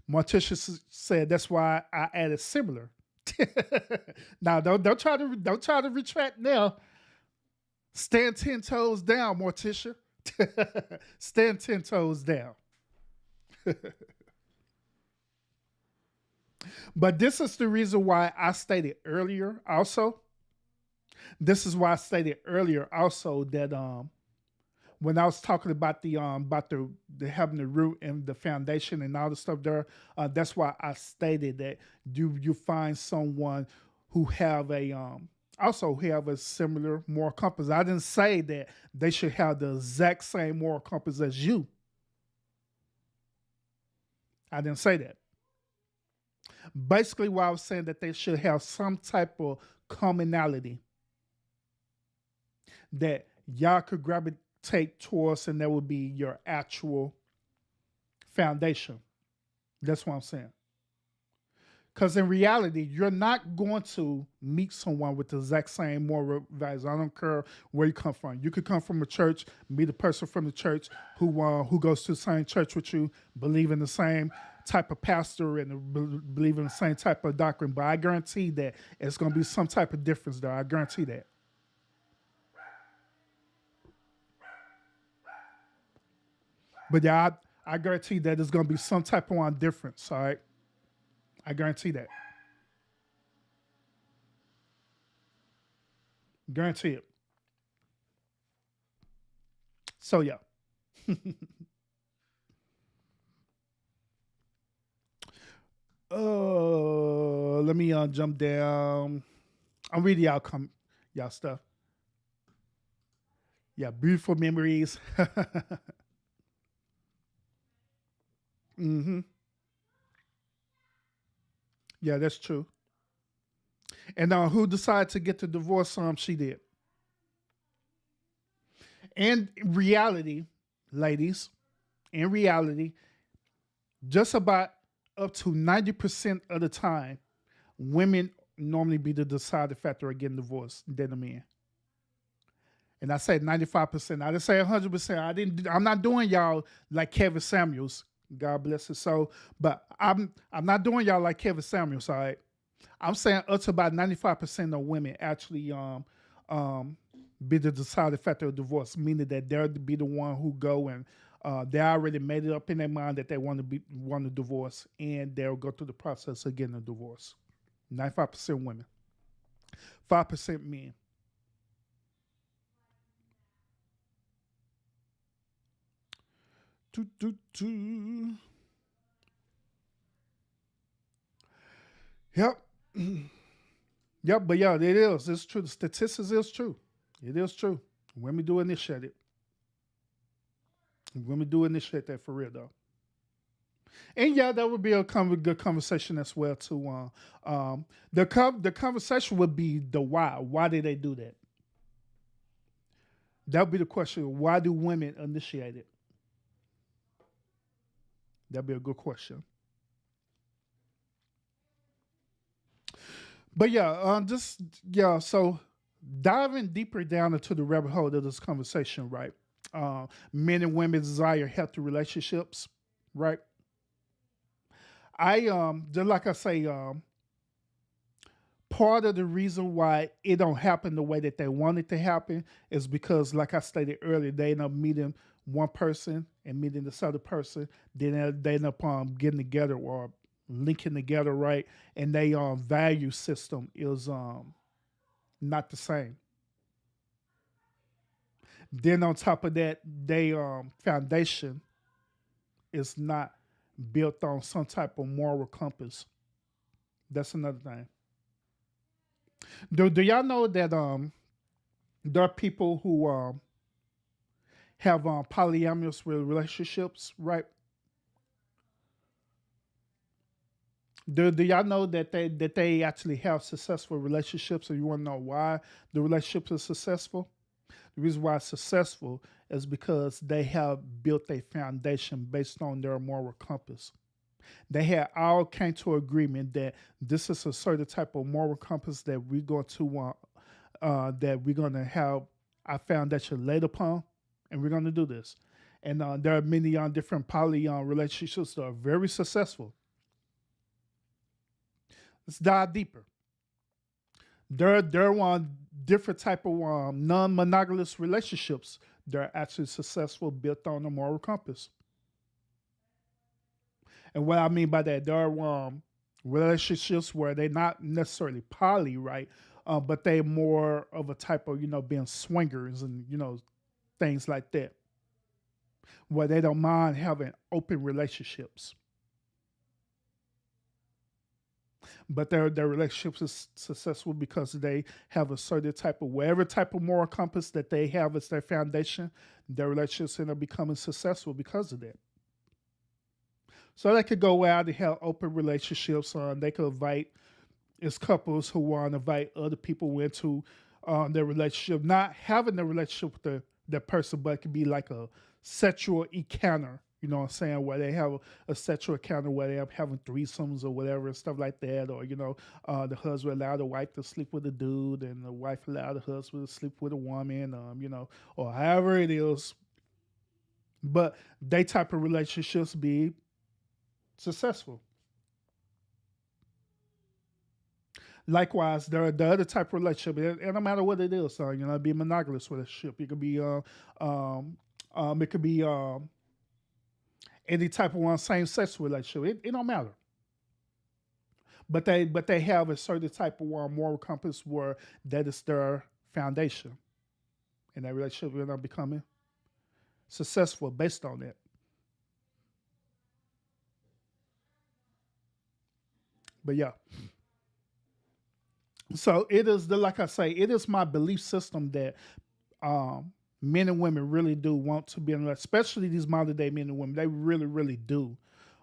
Morticia said that's why I added similar. Now don't try to retract now. Stand 10 toes down, Morticia. Stand 10 toes down. But this is the reason why I stated earlier also. This is why I stated earlier also that when I was talking about the having the root and the foundation and all the stuff there, that's why I stated that you find someone who have a also have a similar moral compass. I didn't say that they should have the exact same moral compass as you. I didn't say that. Basically, what I was saying that they should have some type of commonality that y'all could gravitate towards, and that would be your actual foundation. That's what I'm saying. Because in reality, you're not going to meet someone with the exact same moral values. I don't care where you come from. You could come from a church, meet a person from the church who goes to the same church with you, believe in the same type of pastor and believe in the same type of doctrine. But I guarantee that it's going to be some type of difference there. I guarantee that. But yeah, I guarantee that there's going to be some type of one difference. All right. I guarantee that. Guarantee it. So yeah. Let me jump down. I'm reading y'all stuff. Yeah, beautiful memories. hmm Yeah, that's true. And who decided to get the divorce? She did. And in reality, ladies, in reality, just about up to 90% of the time, women normally be the deciding factor of getting divorced than the men. And I say 95%. I didn't say 100%. I'm not doing y'all like Kevin Samuels. God bless his soul. But I'm not doing y'all like Kevin Samuels, all right? I'm saying up to about 95% of women actually um be the deciding factor of divorce, meaning that they'll be the one who go and they already made it up in their mind that they want to divorce, and they'll go through the process of getting a divorce. 95% women, 5% men. Doo, doo, doo. Yep. Yep, but yeah, it is. It's true. The statistics is true. It is true. Women do initiate it. Women do initiate that for real though. And yeah, that would be a good conversation as well too. The conversation would be the why. Why did they do that? That would be the question. Why do women initiate it? That'd be a good question. But yeah, just yeah. So diving deeper down into the rabbit hole of this conversation, right? Men and women desire healthy relationships, right? I just like I say, part of the reason why it don't happen the way that they want it to happen is because, like I stated earlier, they end up meeting one person and meeting this other person, then they end up getting together or linking together, right? And they value system is not the same. Then on top of that, they foundation is not built on some type of moral compass. That's another thing. Do y'all know that there are people who have polyamorous relationships, right? Do y'all know that they actually have successful relationships? And you want to know why the relationship is successful? The reason why it's successful is because they have built a foundation based on their moral compass. They had all came to agreement that this is a certain type of moral compass that we're going to have our foundation laid upon, and we're going to do this. And there are many different poly relationships that are very successful. Let's dive deeper. There are different type of non-monogamous relationships that are actually successful, built on a moral compass. And what I mean by that, there are relationships where they're not necessarily poly, right? But they more of a type of being swingers and things like that, where they don't mind having open relationships. But their relationships is successful because they have a certain type of whatever type of moral compass that they have as their foundation. Their relationships end up becoming successful because of that. So they could go out and have open relationships. They could invite as couples who want to invite other people into their relationship, not having the relationship with the person, but it could be like a sexual encounter. You know what I'm saying? Where they have a sexual encounter where they're having threesomes or whatever and stuff like that. Or, the husband allowed the wife to sleep with a dude and the wife allowed the husband to sleep with a woman, or however it is. But they type of relationships be successful. Likewise, there are the other type of relationship, and no matter what it is, so it'd be a monogamous relationship. It could be it could be any type of one same sex relationship. It don't matter. But they have a certain type of one moral compass where that is their foundation, and that relationship will not becoming successful based on that. But yeah, so it is like I say, it is my belief system that men and women really do want to be in, especially these modern day men and women. They really, really do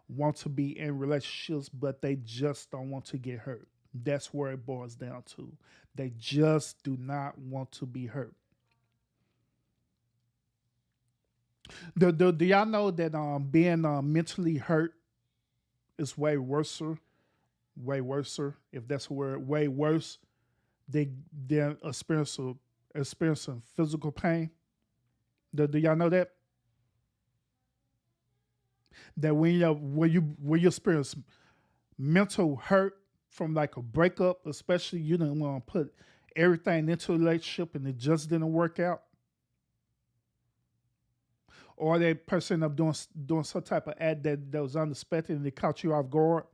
want to be in relationships, but they just don't want to get hurt. That's where it boils down to. They just do not want to be hurt. Do y'all know that being mentally hurt is way worse way worser, if that's a word, way worse than experiencing physical pain. Do y'all know that? That when you experience mental hurt from like a breakup, especially you didn't want to put everything into a relationship and it just didn't work out, or that person up doing some type of act that was unexpected and it caught you off guard,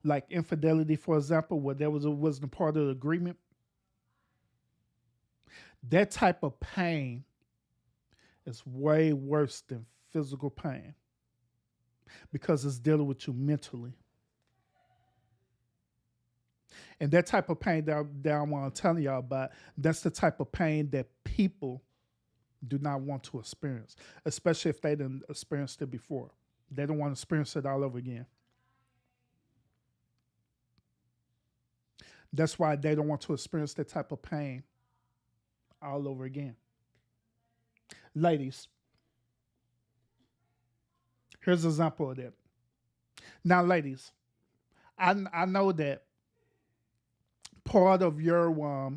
like infidelity, for example, where there wasn't a part of the agreement. That type of pain is way worse than physical pain because it's dealing with you mentally. And that type of pain that I'm telling y'all about, that's the type of pain that people do not want to experience, especially if they didn't experience it before. They don't want to experience it all over again. That's why they don't want to experience that type of pain all over again. Ladies, here's an example of that. Now, ladies, I know that part of your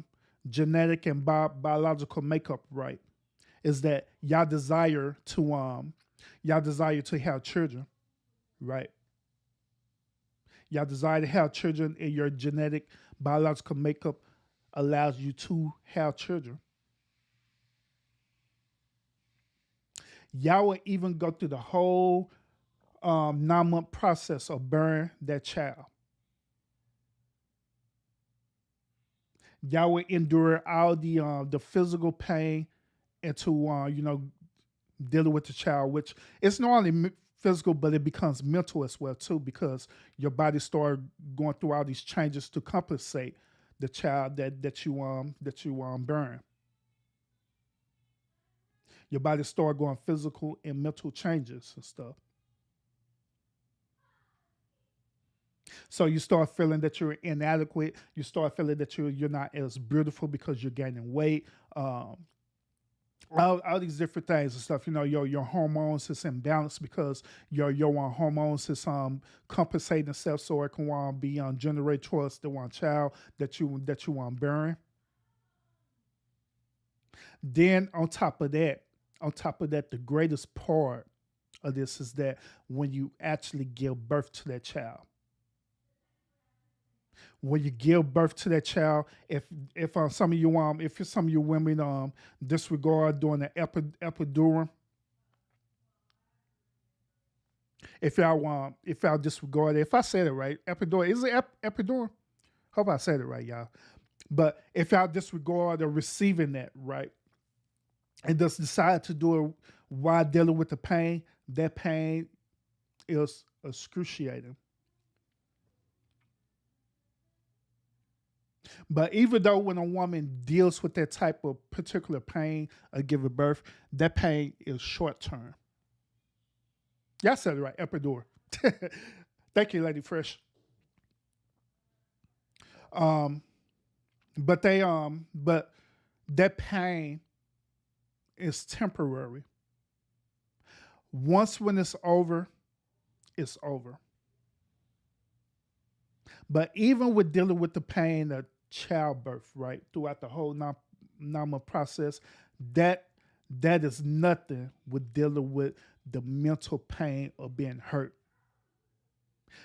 genetic and biological makeup, right, is that y'all desire to have children, right? Y'all desire to have children, and your genetic biological makeup allows you to have children. Y'all will even go through the whole 9-month process of bearing that child. Y'all will endure all the physical pain into dealing with the child, which it's not only physical, but it becomes mental as well too, because your body start going through all these changes to compensate the child that you bearing. Your body start going physical and mental changes and stuff. So you start feeling that you're inadequate. You start feeling that you're not as beautiful because you're gaining weight. All these different things and stuff. Your hormones is imbalanced because your hormones is compensating itself so it can be generate towards the one child that you want bearing. Then on top of that, the greatest part of this is that when you actually give birth to that child. When you give birth to that child, if some of you women disregard doing the epidural, if y'all disregard it, if I said it right, epidural, is it epidural? Hope I said it right, y'all. But if y'all disregard or receiving that, right, and just decide to do it while dealing with the pain, that pain is excruciating. But even though when a woman deals with that type of particular pain of giving birth, that pain is short term. Y'all said it right, epidural. Thank you, Lady Fresh. Um, but that pain is temporary. Once when it's over, it's over. But even with dealing with the pain of childbirth, right, throughout the whole normal process, that is nothing with dealing with the mental pain of being hurt.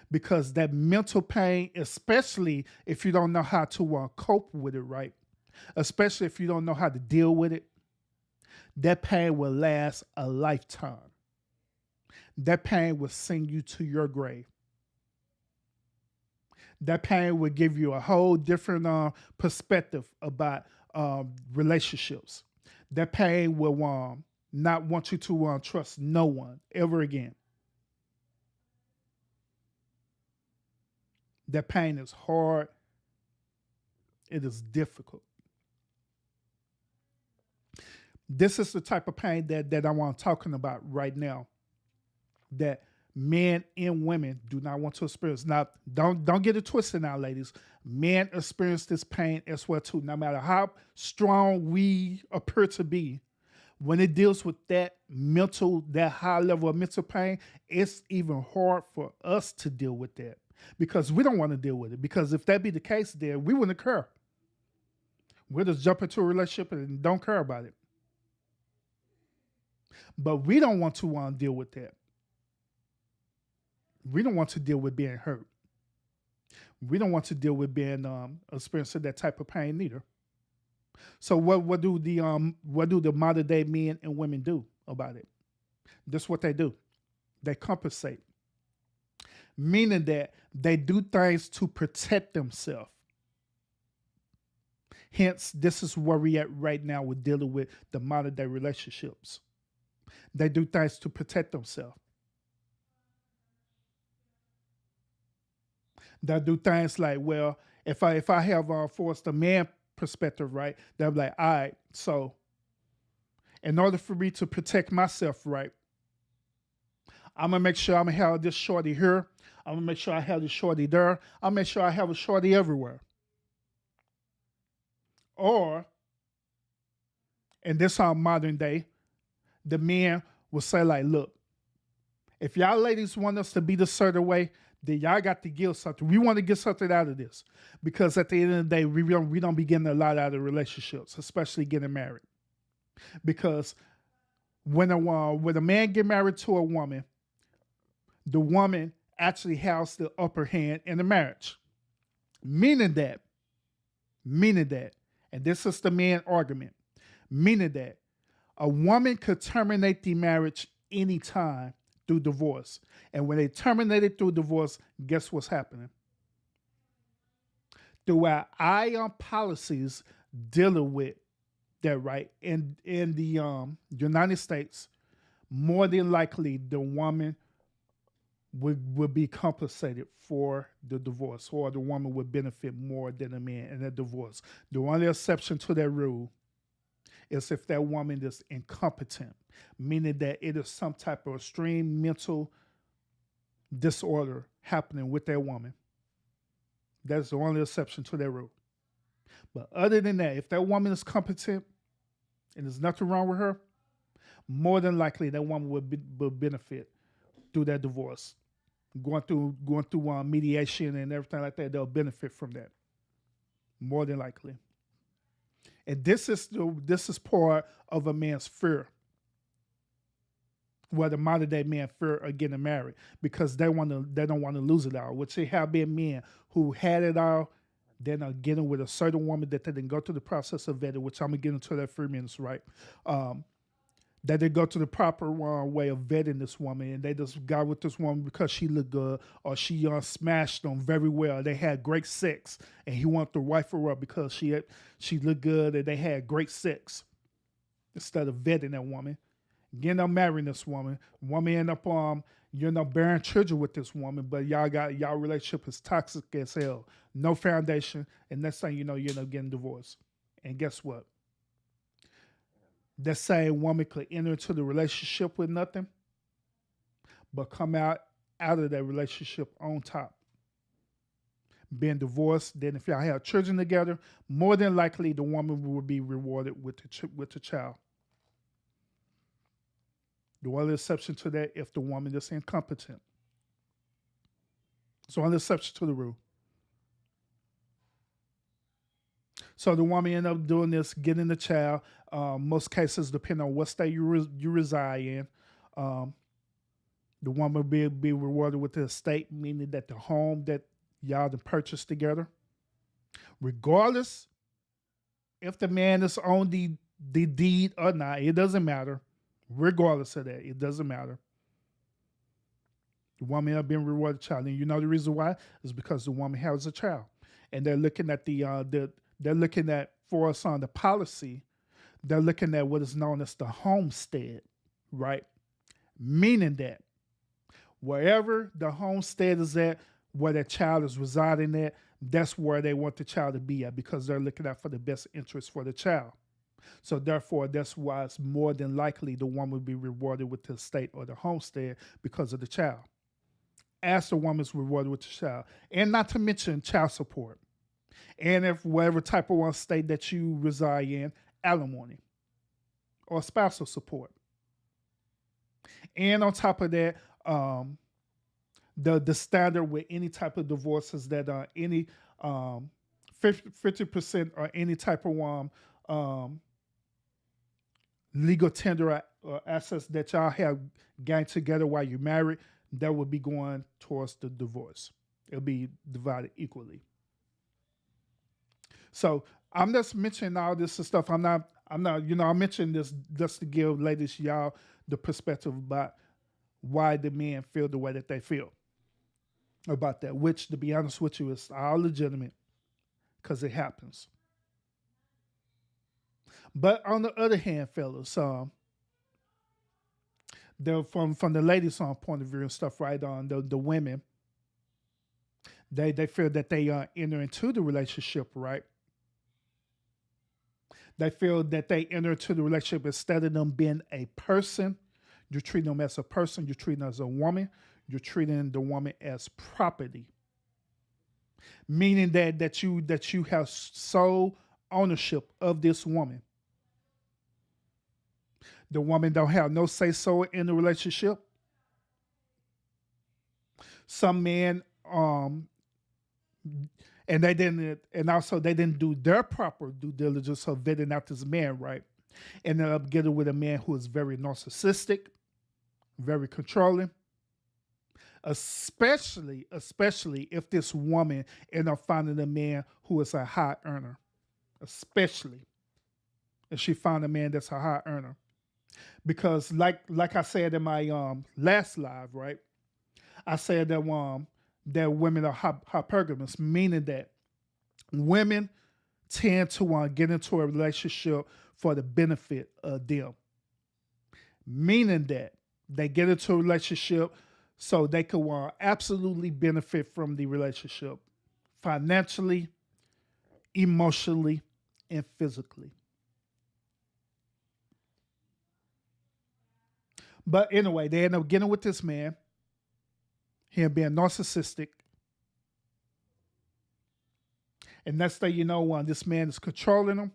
Because that mental pain, especially if you don't know how to cope with it, right, especially if you don't know how to deal with it, that pain will last a lifetime. That pain will send you to your grave. That pain will give you a whole different perspective about relationships. That pain will not want you to trust no one ever again. That pain is hard. It is difficult. This is the type of pain that I'm talking about right now, that men and women do not want to experience. Now, don't get it twisted now, ladies. Men experience this pain as well too. No matter how strong we appear to be, when it deals with that high level of mental pain, it's even hard for us to deal with that. because we don't want to deal with it. Because if that be the case, then we wouldn't care. We'll just jump into a relationship and don't care about it. But we don't want to deal with that. We don't want to deal with being hurt. We don't want to deal with being experiencing that type of pain either. So what do the modern day men and women do about it? This is what they do. They compensate, meaning that they do things to protect themselves. Hence, this is where we at right now with dealing with the modern day relationships. They do things to protect themselves. They do things like, well, if I have forced a man perspective, right, they'll be like, all right, so in order for me to protect myself, right, I'm gonna make sure I'm gonna have this shorty here. I'm gonna make sure I have this shorty there. I'll make sure I have a shorty everywhere. Or, in this modern day, the men will say like, look, if y'all ladies want us to be this certain way, then y'all got to give something. We want to get something out of this. Because at the end of the day, we don't be getting a lot out of relationships, especially getting married. Because when a man get married to a woman, the woman actually has the upper hand in the marriage. Meaning that, and this is the man argument, meaning that a woman could terminate the marriage anytime through divorce. And when they terminate it through divorce, guess what's happening? Through our ION policies dealing with that, right, in the United States, more than likely the woman would be compensated for the divorce, or the woman would benefit more than the man in a divorce. The only exception to that rule is if that woman is incompetent, meaning that it is some type of extreme mental disorder happening with that woman. That's the only exception to that rule. But other than that, if that woman is competent and there's nothing wrong with her, more than likely that woman would benefit through that divorce. Going through mediation and everything like that, they'll benefit from that. More than likely. And this is part of a man's fear. Well, the modern day man fear of getting married because they don't want to lose it all. Which they have been men who had it all, then are getting with a certain woman that they didn't go through the process of vetting, which I'm gonna get into that 3 minutes, right? That they go to the proper way of vetting this woman, and they just got with this woman because she looked good, or she smashed them very well. They had great sex, and he wanted to wife her up because she looked good and they had great sex. Instead of vetting that woman, getting up marrying this woman end up bearing children with this woman, but y'all relationship is toxic as hell, no foundation, and next thing you know, you end up getting divorced. And guess what? That same woman could enter into the relationship with nothing, but come out of that relationship on top. Being divorced, then if y'all have children together, more than likely the woman will be rewarded with the child. The only exception to that if the woman is incompetent. It's the only exception to the rule. So the woman end up doing this, getting the child. Most cases, depending on what state you reside in, the woman will be rewarded with the estate, meaning that the home that y'all have purchased together, regardless if the man is on the deed or not, it doesn't matter. Regardless of that, it doesn't matter. The woman have been rewarded the child, and you know the reason why is because the woman has a child, and they're looking at they're looking at, for us on the policy, they're looking at what is known as the homestead, right? Meaning that wherever the homestead is at, where that child is residing at, that's where they want the child to be at because they're looking out for the best interest for the child. So therefore, that's why it's more than likely the woman will be rewarded with the estate or the homestead because of the child. As the woman's rewarded with the child. And not to mention child support. And if whatever type of state that you reside in, alimony or spousal support. And on top of that, The standard with any type of divorce is that any 50% or any type of um, legal tender or assets that y'all have gained together while you're married, that would be going towards the divorce. It'll be divided equally. So I'm just mentioning all this stuff. I'm mentioning this just to give ladies y'all the perspective about why the men feel the way that they feel about that, which to be honest with you is all legitimate because it happens. But on the other hand, fellas, from the ladies' point of view and stuff, right? On the women, they feel that they enter into the relationship, right? They feel that they enter into the relationship instead of them being a person. You're treating them as a person. You're treating them as a woman. You're treating the woman as property, meaning that you have sole ownership of this woman. The woman don't have no say so in the relationship. Some men and they didn't do their proper due diligence of vetting out this man, right? Ended up getting with a man who is very narcissistic, very controlling, especially if this woman end up finding a man who is a high earner, especially if she found a man that's a high earner. Because like I said in my last live, right? I said that women are hypergamous, meaning that women tend to get into a relationship for the benefit of them, meaning that they get into a relationship so they could absolutely benefit from the relationship financially, emotionally, and physically. But anyway, they end up getting with this man, him being narcissistic. And next thing you know, this man is controlling them.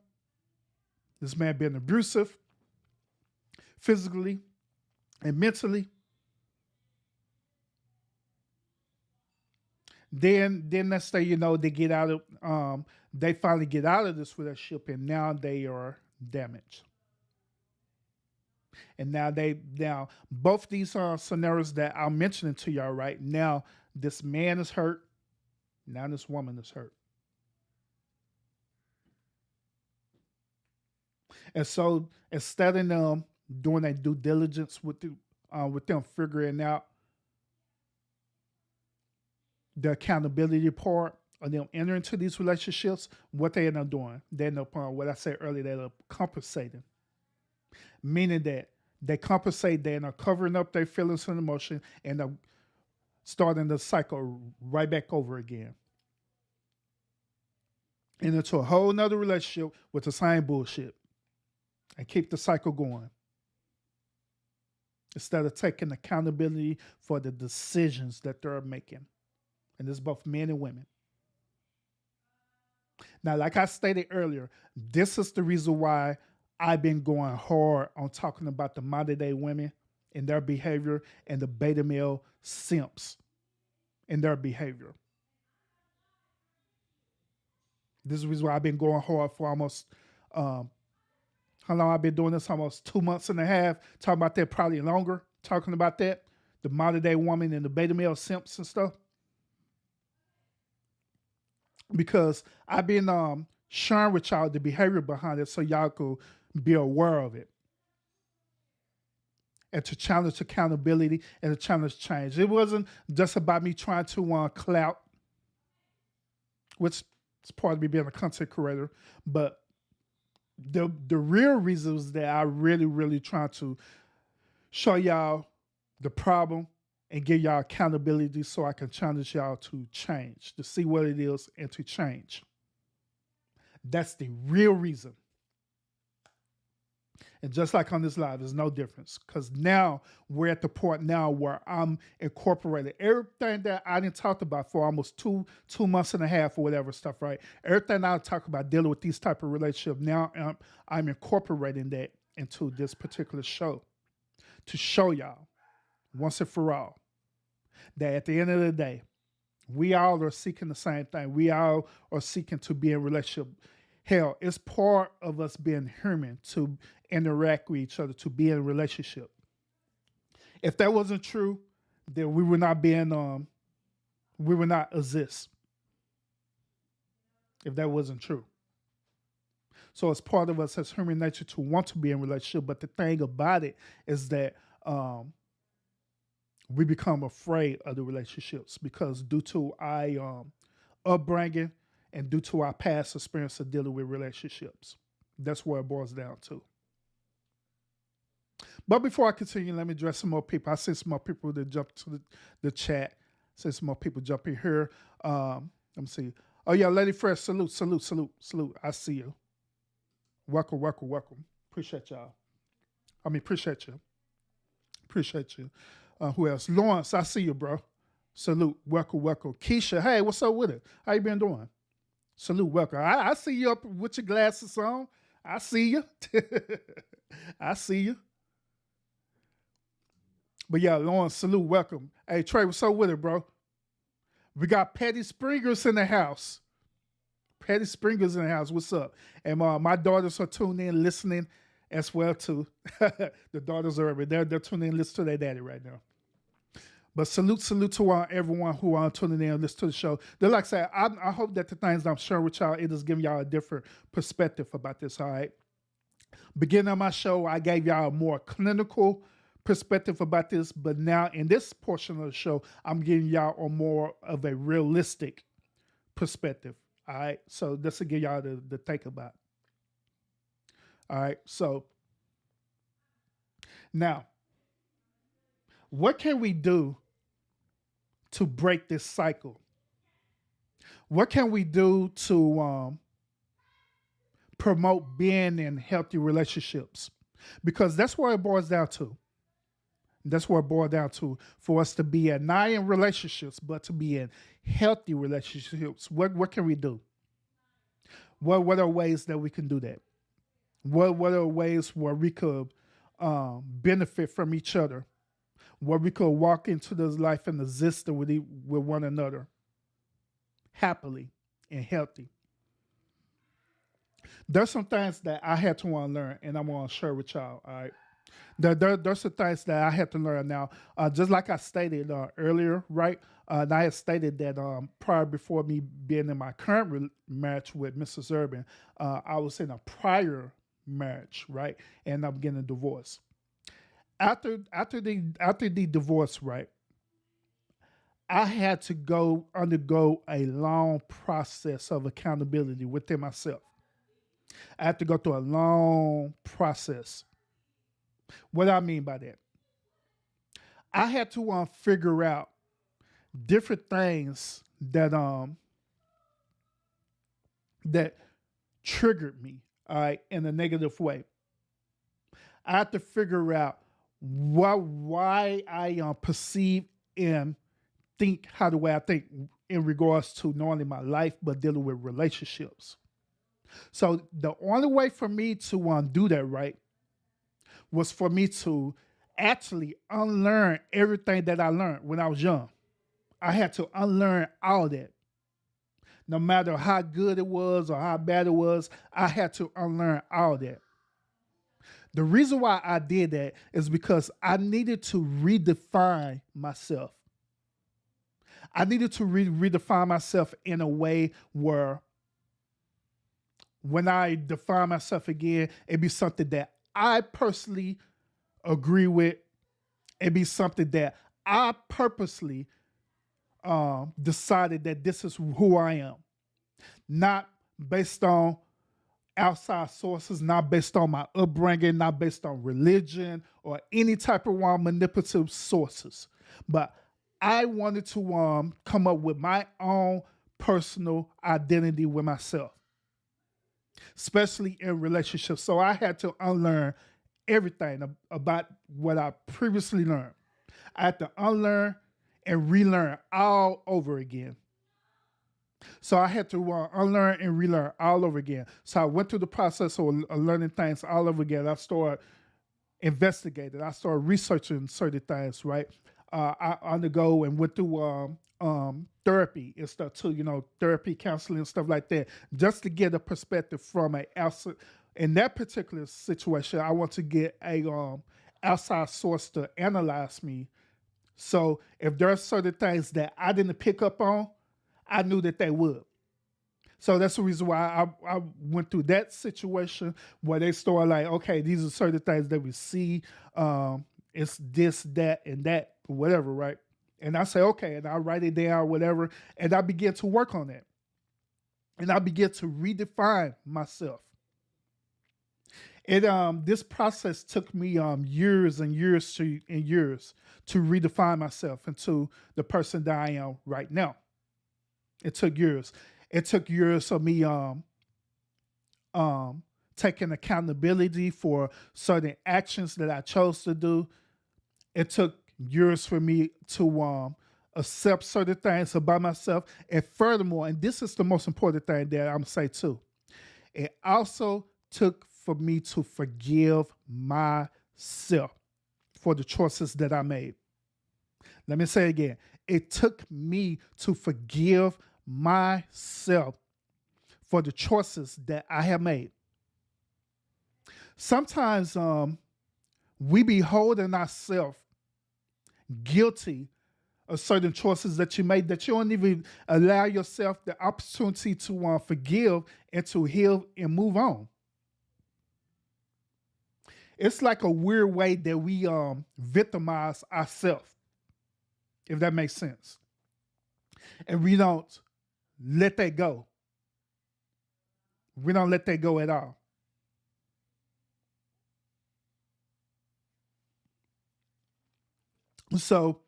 This man being abusive, physically and mentally. Then next thing you know, they finally get out of this relationship, and now they are damaged. And now both these scenarios that I'm mentioning to y'all right now, this man is hurt. Now this woman is hurt. And so instead of them doing their due diligence with them figuring out the accountability part of them entering into these relationships, what they end up doing, they end up what I said earlier, they end up compensating. Meaning that they compensate, they end up covering up their feelings and emotion, and starting the cycle right back over again. And into a whole nother relationship with the same bullshit. And keep the cycle going. Instead of taking accountability for the decisions that they're making. And this is both men and women. Now, like I stated earlier, this is the reason why I've been going hard on talking about the modern day women and their behavior and the beta male simps and their behavior. This is the reason why I've been going hard for almost how long I've been doing this? Almost 2 months and a half. Talking about that, probably longer. Talking about that, the modern day woman and the beta male simps and stuff. Because I've been sharing with y'all the behavior behind it, so y'all could be aware of it, and to challenge accountability and to challenge change. It wasn't just about me trying to clout, which is part of me being a content creator, but the real reasons that I really trying to show y'all the problem and give y'all accountability so I can challenge y'all to change, to see what it is and to change. That's the real reason. And just like on this live, there's no difference, because now we're at the point now where I'm incorporating everything that I didn't talk about for almost two months and a half or whatever stuff, right? Everything I talk about dealing with these type of relationships, now I'm incorporating that into this particular show to show y'all once and for all that at the end of the day, we all are seeking the same thing. We all are seeking to be in relationship. Hell, it's part of us being human to interact with each other, to be in a relationship. If that wasn't true, then we would not be in, we would not exist. If that wasn't true. So it's part of us as human nature to want to be in a relationship. But the thing about it is that we become afraid of the relationships because due to our upbringing and due to our past experience of dealing with relationships. That's where it boils down to. But before I continue, let me address some more people. I see some more people that jump to the chat. I see some more people jumping here. Let me see. Oh, yeah, Lady Fresh, salute, salute, salute, salute. I see you. Welcome, welcome, welcome. Appreciate y'all. Appreciate you. Appreciate you. Who else? Lawrence, I see you, bro. Salute, welcome, welcome. Keisha, hey, what's up with it? How you been doing? Salute, welcome. I see you up with your glasses on. I see you. I see you. But yeah, Lawrence, salute, welcome. Hey, Trey, what's up with it, bro? We got Patty Springers in the house. Patty Springers in the house. What's up? And my daughters are tuned in, listening as well too. The daughters are they're tuning in, listen to their daddy right now. But salute to everyone who are tuning in and listen to the show. They're like I said, I hope that the things I'm sharing with y'all, it is giving y'all a different perspective about this, all right? Beginning of my show, I gave y'all a more clinical perspective about this, but now in this portion of the show, I'm giving y'all a more of a realistic perspective, all right? So this will give y'all to think about. All right, so now, what can we do to break this cycle? What can we do to promote being in healthy relationships? Because that's where it boils down to. That's where it boils down to for us to be not in relationships, but to be in healthy relationships. What can we do? What are ways that we can do that? What are ways where we could benefit from each other? Where we could walk into this life and exist with one another happily and healthy. There's some things that I had to unlearn, and I'm going to share with y'all, all right? There's some things that I had to learn now. Just like I stated earlier, right? And I had stated that prior before me being in my current marriage with Mrs. Urban, I was in a prior marriage, right? And I'm getting a divorce. After the divorce, right? I had to undergo a long process of accountability within myself. I had to go through a long process. What do I mean by that? I had to figure out different things that triggered me, all right, in a negative way. I had to figure out why I perceive and think how the way I think in regards to not only my life but dealing with relationships. So the only way for me to do that right was for me to actually unlearn everything that I learned when I was young. I had to unlearn all that. No matter how good it was or how bad it was, I had to unlearn all that. The reason why I did that is because I needed to redefine myself. I needed to redefine myself in a way where when I define myself again, it'd be something that I personally agree with. It'd be something that I purposely decided that this is who I am. Not based on outside sources, not based on my upbringing, not based on religion or any type of manipulative sources. But I wanted to come up with my own personal identity with myself, especially in relationships. So I had to unlearn everything about what I previously learned. I had to unlearn and relearn all over again. So I had to unlearn and relearn all over again. So I went through the process of learning things all over again. I started investigating. I started researching certain things, right? I undergo and went through therapy and stuff too, therapy, counseling, and stuff like that, just to get a perspective from a outside. In that particular situation, I want to get a outside source to analyze me. So if there are certain things that I didn't pick up on, I knew that they would. So that's the reason why I went through that situation where they started like, okay, these are certain things that we see. It's this, that, and that, whatever, right? And I say, okay, and I write it down, whatever, and I begin to work on that. And I begin to redefine myself. This process took me years and years to redefine myself into the person that I am right now. It took years. It took years of me taking accountability for certain actions that I chose to do. It took years for me to accept certain things about myself. And furthermore, and this is the most important thing that I'm going to say too, it also took for me to forgive myself for the choices that I made. Let me say it again. It took me to forgive myself for the choices that I have made. Sometimes we be holding ourselves guilty of certain choices that you made that you don't even allow yourself the opportunity to forgive and to heal and move on. It's like a weird way that we victimize ourselves, if that makes sense. And we don't let that go. We don't let that go at all. So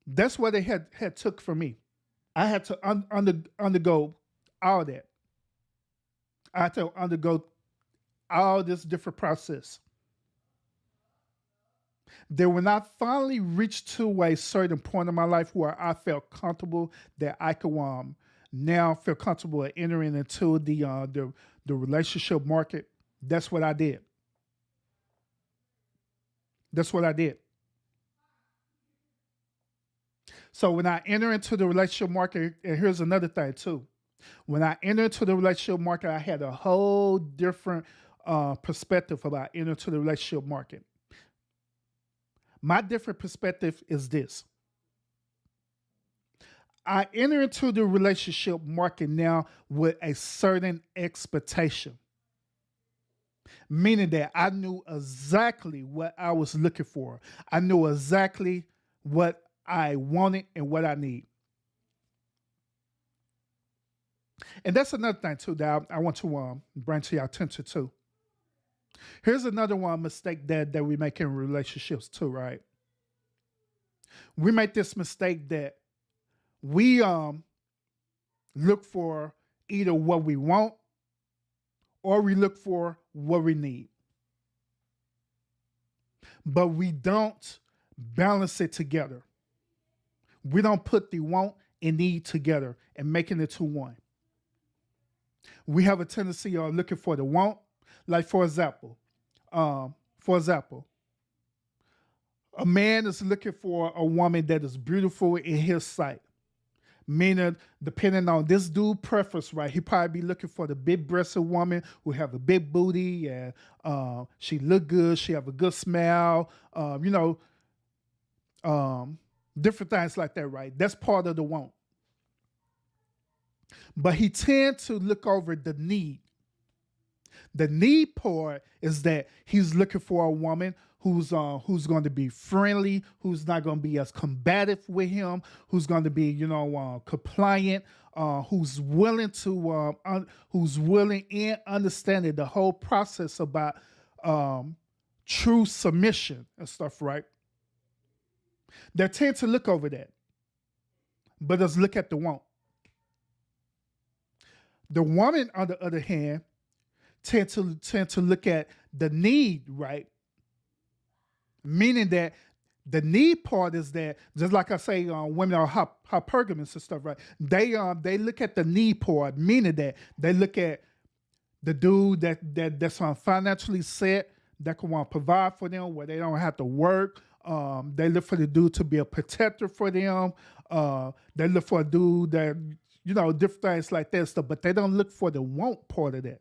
that's what it had took for me. I had to undergo all that. I had to undergo all this different process. Then when I finally reached to a certain point in my life where I felt comfortable that I could now feel comfortable at entering into the relationship market, that's what I did. That's what I did. So when I enter into the relationship market, and here's another thing too. When I enter into the relationship market, I had a whole different perspective about entering into the relationship market. My different perspective is this. I enter into the relationship market now with a certain expectation, meaning that I knew exactly what I was looking for. I knew exactly what I wanted and what I need. And that's another thing too that I want to bring to your attention too. Here's another one mistake that we make in relationships too, right? We make this mistake that we look for either what we want or we look for what we need. But we don't balance it together. We don't put the want and need together and making it to one. We have a tendency of looking for the want, like for example, a man is looking for a woman that is beautiful in his sight. Meaning, depending on this dude preference, right? He probably be looking for the big-breasted woman who have a big booty and she look good, she have a good smile, different things like that, right? That's part of the want. But he tends to look over the need. The need part is that he's looking for a woman who's going to be friendly, who's not going to be as combative with him, who's going to be compliant, who's willing and understanding the whole process about true submission and stuff, right? They tend to look over that, but let's look at the want. The woman, on the other hand, tend to look at the need, right? Meaning that the need part is that, just like I say, women are hypergamous and stuff, right? They look at the need part, meaning that they look at the dude that's financially set, that can want to provide for them, where they don't have to work, They look for the dude to be a protector for them. They look for a dude that, different things like that stuff, but they don't look for the want part of that.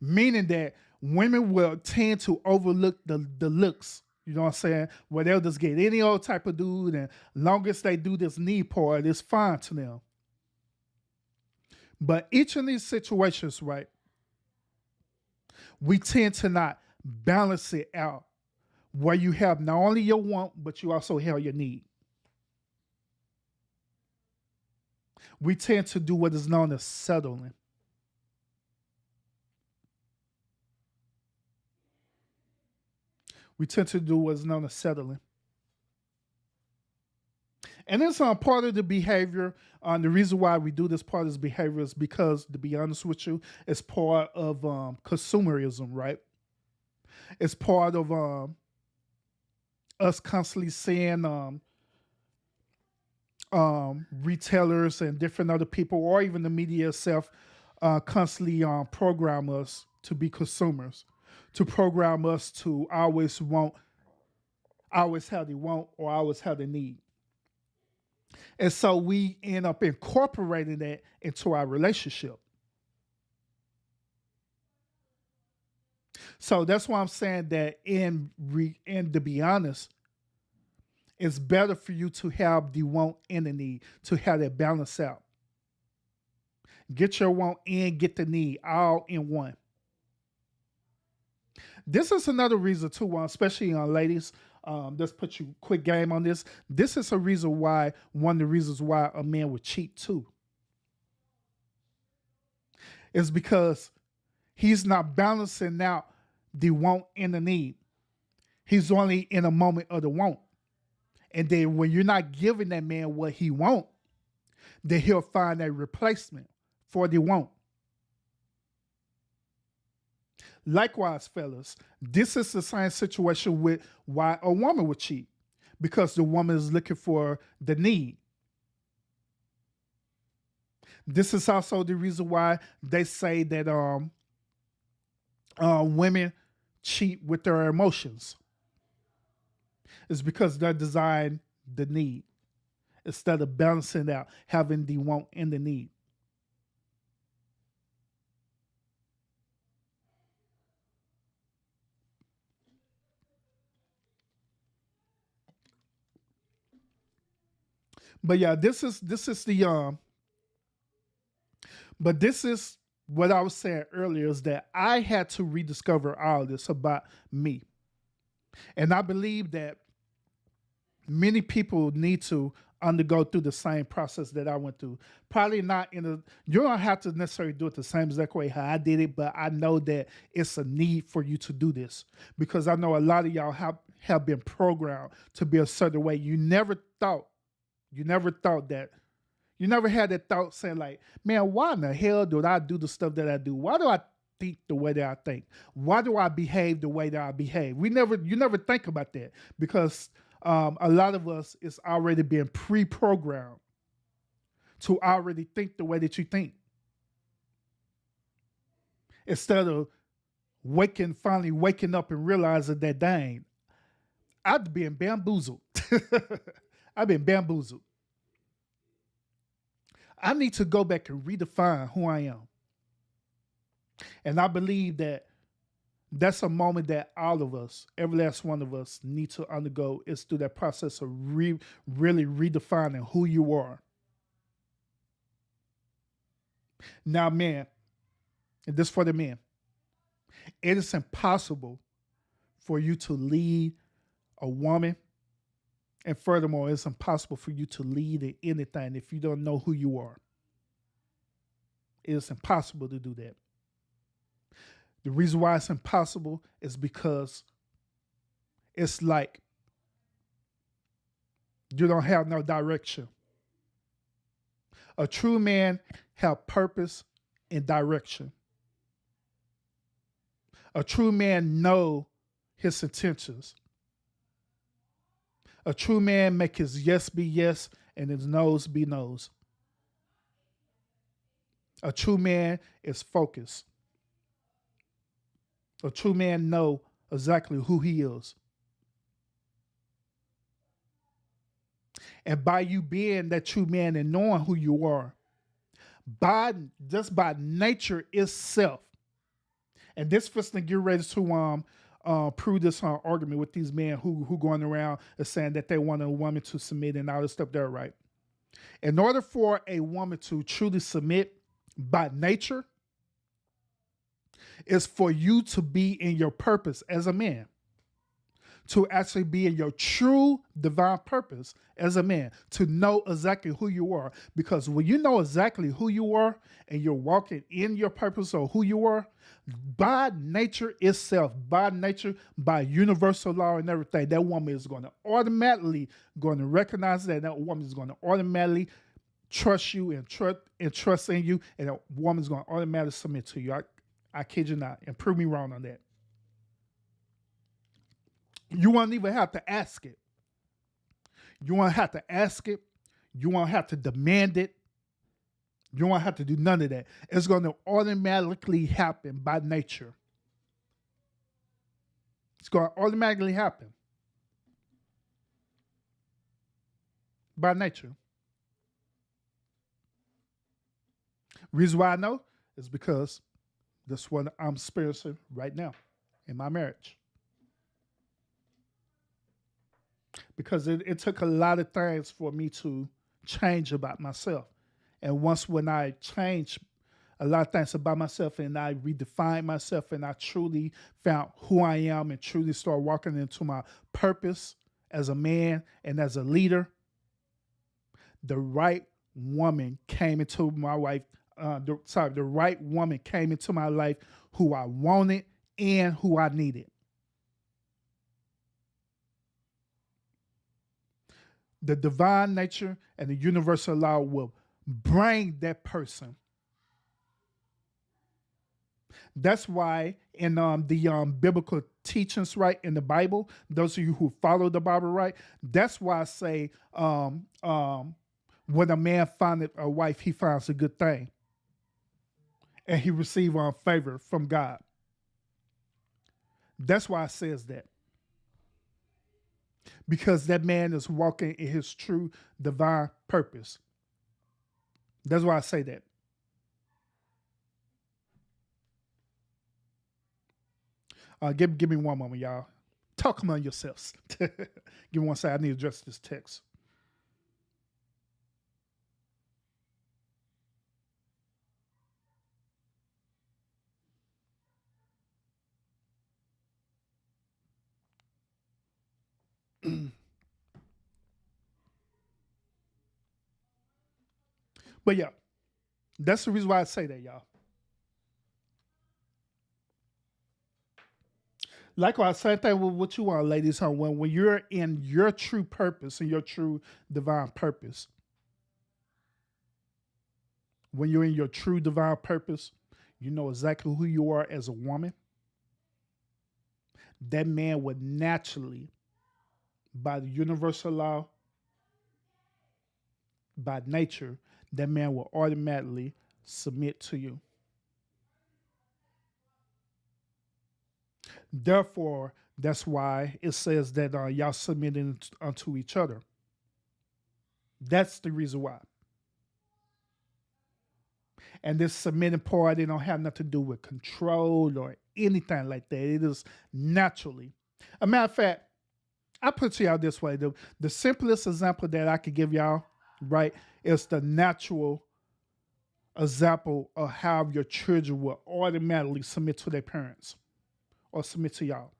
Meaning that women will tend to overlook the looks. You know what I'm saying? Where they'll just get any old type of dude, and long as they do this need part, it's fine to them. But each of these situations, right, we tend to not balance it out where you have not only your want, but you also have your need. We tend to do what is known as settling. We tend to do what's known as settling. And it's part of the behavior. The reason why we do this part of this behavior is because, to be honest with you, it's part of consumerism, right? It's part of us constantly seeing retailers and different other people, or even the media itself, constantly program us to be consumers, to program us to always have the want, or always have the need. And so we end up incorporating that into our relationship. So that's why I'm saying that to be honest, it's better for you to have the want and the need, to have that balance out. Get your want and get the need all in one. This is another reason too, especially on ladies. Let's put you quick game on this. This is one of the reasons why a man would cheat too. It's because he's not balancing out the want and the need. He's only in a moment of the want. And then when you're not giving that man what he wants, then he'll find a replacement for the want. Likewise, fellas, this is the same situation with why a woman would cheat, because the woman is looking for the need. This is also the reason why they say that women cheat with their emotions. It's because they're designed the need instead of balancing out, having the want and the need. But yeah, this is what I was saying earlier, is that I had to rediscover all this about me. And I believe that many people need to undergo through the same process that I went through. Probably not you don't have to necessarily do it the same exact way how I did it, but I know that it's a need for you to do this, because I know a lot of y'all have been programmed to be a certain way. You never had that thought saying like, man, why in the hell do I do the stuff that I do? Why do I think the way that I think? Why do I behave the way that I behave? You never think about that, because a lot of us is already being pre-programmed to already think the way that you think. Instead of finally waking up and realizing that, dang, I've been bamboozled. I've been bamboozled. I need to go back and redefine who I am. And I believe that that's a moment that all of us, every last one of us, need to undergo, is through that process of really redefining who you are. Now, man, and this for the men, it is impossible for you to lead a woman. And furthermore, it's impossible for you to lead in anything if you don't know who you are. It is impossible to do that. The reason why it's impossible is because it's like you don't have no direction. A true man has purpose and direction. A true man knows his intentions. A true man make his yes be yes and his no's be no's. A true man is focused. A true man know exactly who he is. And by you being that true man and knowing who you are, by just by nature itself, and this fits to get ready to prove this argument with these men who going around and saying that they want a woman to submit and all this stuff there, right? In order for a woman to truly submit by nature, is for you to be in your purpose as a man, to actually be in your true divine purpose as a man, to know exactly who you are. Because when you know exactly who you are and you're walking in your purpose or who you are, by nature itself, by nature, by universal law and everything, that woman is going to automatically going to recognize that. That woman is going to automatically trust you and trust in you, and that woman is going to automatically submit to you. I kid you not, and prove me wrong on that. You won't even have to ask it. You won't have to ask it. You won't have to demand it. You won't have to do none of that. It's going to automatically happen by nature. It's going to automatically happen by nature. Reason why I know is because that's what I'm experiencing right now in my marriage. Because it took a lot of things for me to change about myself. And when I changed a lot of things about myself and I redefined myself and I truly found who I am and truly started walking into my purpose as a man and as a leader, the right woman came into my life. The right woman came into my life who I wanted and who I needed. The divine nature and the universal law will bring that person. That's why in the biblical teachings, right, in the Bible, those of you who follow the Bible, right, that's why I say when a man finds a wife, he finds a good thing. And he receives favor from God. That's why it says that. Because that man is walking in his true divine purpose. That's why I say that. Give me one moment, y'all. Talk among yourselves. Give me one second. I need to address this text. But yeah, that's the reason why I say that, y'all. Likewise, same thing with what you want, ladies. When you're in your true purpose and your true divine purpose, when you're in your true divine purpose, you know exactly who you are as a woman. That man would naturally, by the universal law, by nature, that man will automatically submit to you. Therefore, that's why it says that y'all submitting unto each other. That's the reason why. And this submitting part, it don't have nothing to do with control or anything like that. It is naturally. A matter of fact, I put it to y'all this way. The simplest example that I could give y'all, right, is the natural example of how your children will automatically submit to their parents or submit to y'all.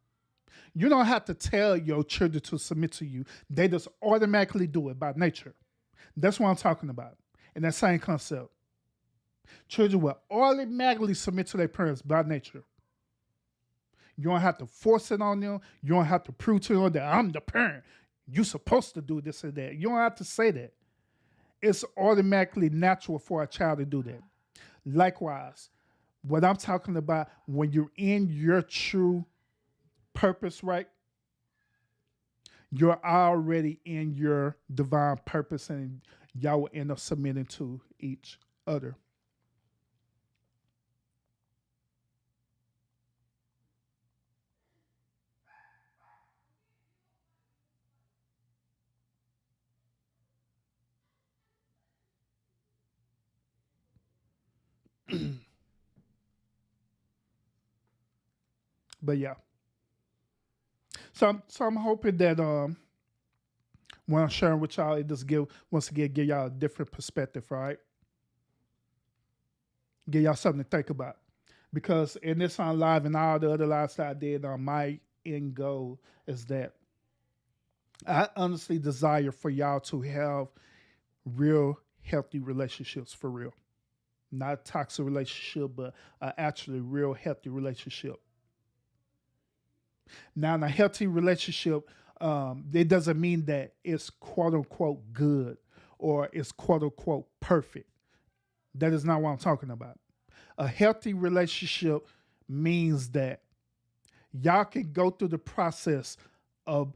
You don't have to tell your children to submit to you. They just automatically do it by nature. That's what I'm talking about. And that same concept. Children will automatically submit to their parents by nature. You don't have to force it on them. You don't have to prove to them that I'm the parent. You're supposed to do this and that. You don't have to say that. It's automatically natural for a child to do that. Likewise, what I'm talking about, when you're in your true purpose, right? You're already in your divine purpose and y'all will end up submitting to each other. But yeah. So I'm hoping that when I'm sharing with y'all, it just once again give y'all a different perspective, right? Give y'all something to think about. Because in this on live and all the other lives that I did, my end goal is that I honestly desire for y'all to have real healthy relationships for real. Not a toxic relationship, but actually real healthy relationship. Now, in a healthy relationship, it doesn't mean that it's quote unquote good or it's quote unquote perfect. That is not what I'm talking about. A healthy relationship means that y'all can go through the process of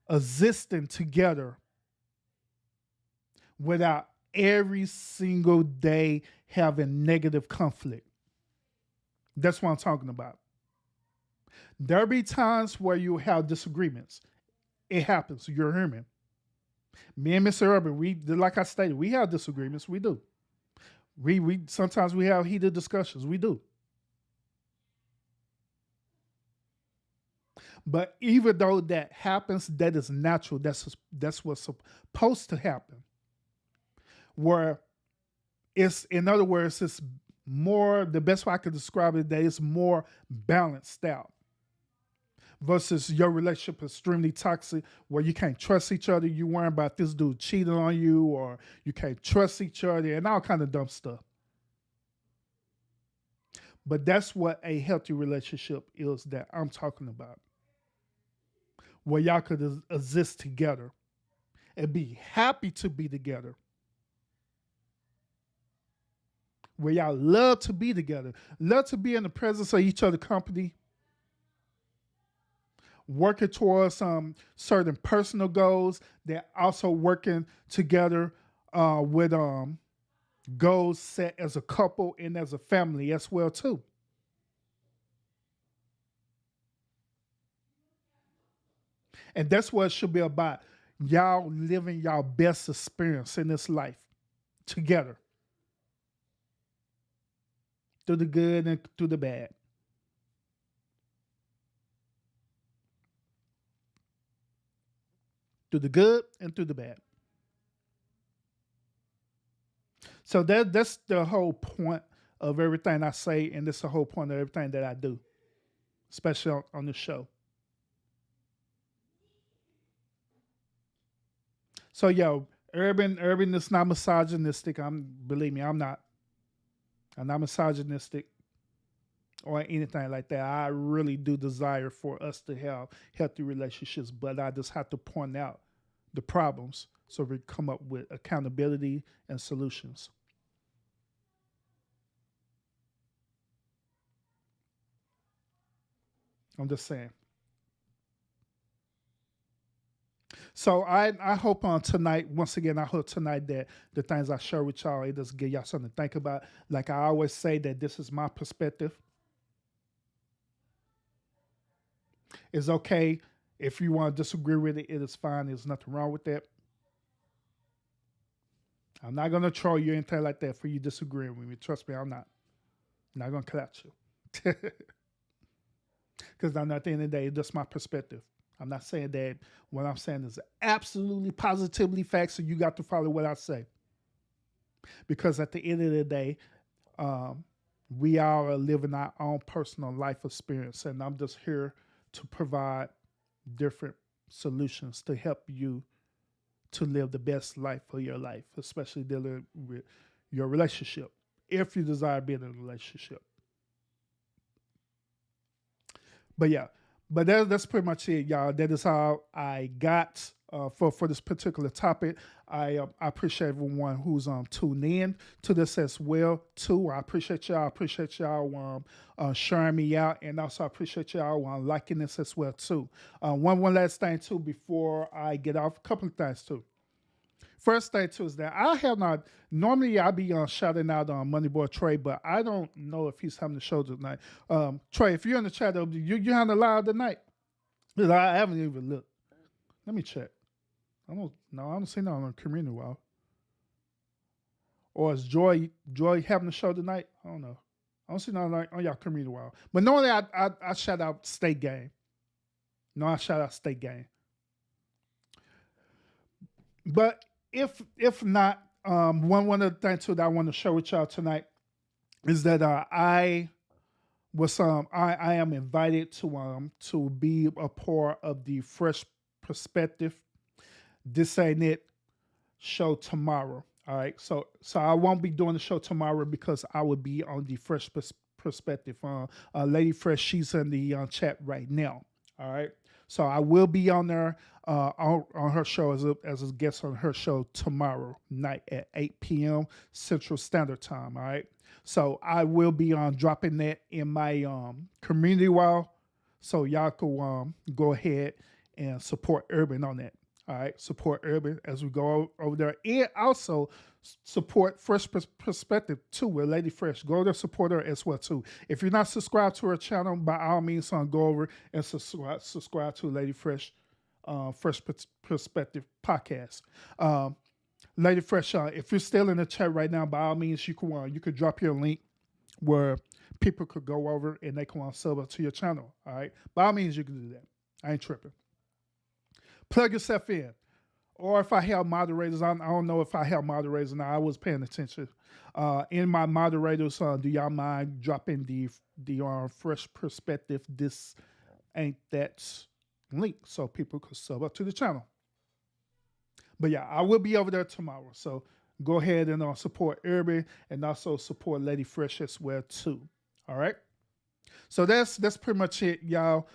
existing together without every single day having negative conflict. That's what I'm talking about. There'll be times where you have disagreements. It happens. You're human. Me and Mr. Urban, like I stated, we have disagreements. We do. We sometimes we have heated discussions. We do. But even though that happens, that is natural. That's what's supposed to happen. Where it's, in other words, it's more, the best way I could describe it, that it's more balanced out versus your relationship extremely toxic where you can't trust each other. You worry about this dude cheating on you, or you can't trust each other and all kind of dumb stuff. But that's what a healthy relationship is that I'm talking about, where y'all could exist together and be happy to be together, where y'all love to be together, love to be in the presence of each other company, working towards certain personal goals. They're also working together with goals set as a couple and as a family as well too. And that's what it should be about. Y'all living y'all best experience in this life together, through the good and through the bad. Through the good and through the bad. So that's the whole point of everything I say, and that's the whole point of everything that I do, especially on the show. So yo, Urban is not misogynistic. Believe me, I'm not. I'm not misogynistic or anything like that. I really do desire for us to have healthy relationships, but I just have to point out the problems so we come up with accountability and solutions. I'm just saying. So I hope on tonight, once again, I hope tonight that the things I share with y'all, it just give y'all something to think about. Like I always say, that this is my perspective. It's okay if you want to disagree with it. It is fine. There's nothing wrong with that. I'm not gonna troll you or anything like that for you disagreeing with me. Trust me, I'm not. I'm not gonna collapse you. Because at the end of the day, it's just my perspective. I'm not saying that what I'm saying is absolutely positively facts, so you got to follow what I say. Because at the end of the day, um, we all are living our own personal life experience, and I'm just here to provide different solutions to help you to live the best life for your life, especially dealing with your relationship. If you desire being in a relationship. But yeah, but that's pretty much it, y'all. That is how I got for this particular topic. I appreciate everyone who's tuned in to this as well too. I appreciate y'all. I appreciate y'all sharing me out, and also I appreciate y'all liking this as well too. One last thing too before I get off. A couple of things too. First thing too is that I have not. Normally I be shouting out on Moneyboy Trey, but I don't know if he's having the show tonight. Trey, if you're in the chat, you having a live tonight? 'Cause I haven't even looked. Let me check. I don't know. I don't see no on Community Wall. Or is Joy having a show tonight? I don't know. I don't see nothing on y'all community wall. But normally I shout out State Game. No, I shout out State Game. But if not, one of the things too that I want to share with y'all tonight is that I am invited to be a part of the Fresh Perspective This Ain't It show tomorrow. All right, so I won't be doing the show tomorrow because I will be on the Fresh Perspective. Lady Fresh, she's in the chat right now. All right, so I will be on there on her show as a guest on her show tomorrow night at 8 p.m. Central Standard Time. All right, so I will be dropping that in my community wall, so y'all can go ahead and support Urban on that. All right, support Urban as we go over there, and also support Fresh Perspective too with Lady Fresh. Go there, support her as well too. If you're not subscribed to her channel, by all means, go over and subscribe to Lady Fresh, Fresh Perspective podcast. Lady Fresh, if you're still in the chat right now, by all means, you could drop your link where people could go over and they can sub up to your channel. All right, by all means, you can do that. I ain't tripping. Plug yourself in. Or if I have moderators, I don't know if I have moderators now. I was paying attention. In my moderators, do y'all mind dropping the Fresh Perspective This Ain't That link so people could sub up to the channel? But yeah, I will be over there tomorrow. So go ahead and support Urban and also support Lady Fresh as well too. All right. So that's pretty much it, y'all.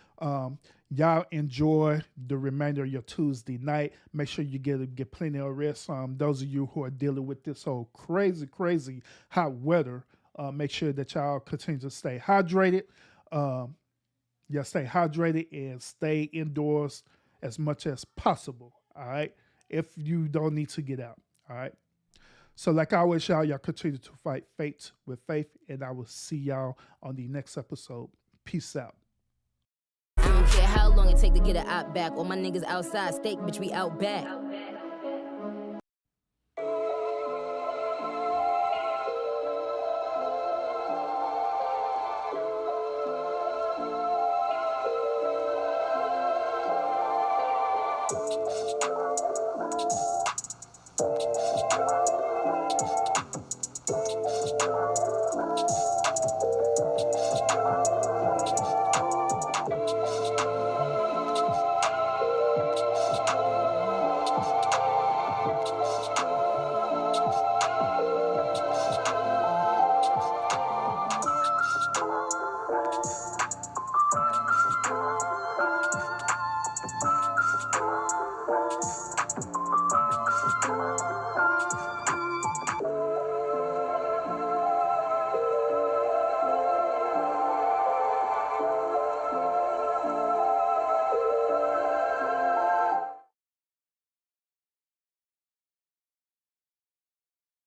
Y'all enjoy the remainder of your Tuesday night. Make sure you get plenty of rest. Those of you who are dealing with this whole crazy hot weather, make sure that y'all continue to stay hydrated. Stay hydrated and stay indoors as much as possible. All right, if you don't need to get out. All right. So like I always, y'all continue to fight fate with faith, and I will see y'all on the next episode. Peace out. I don't care how long it take to get an op back. All my niggas outside, steak, bitch, we out back.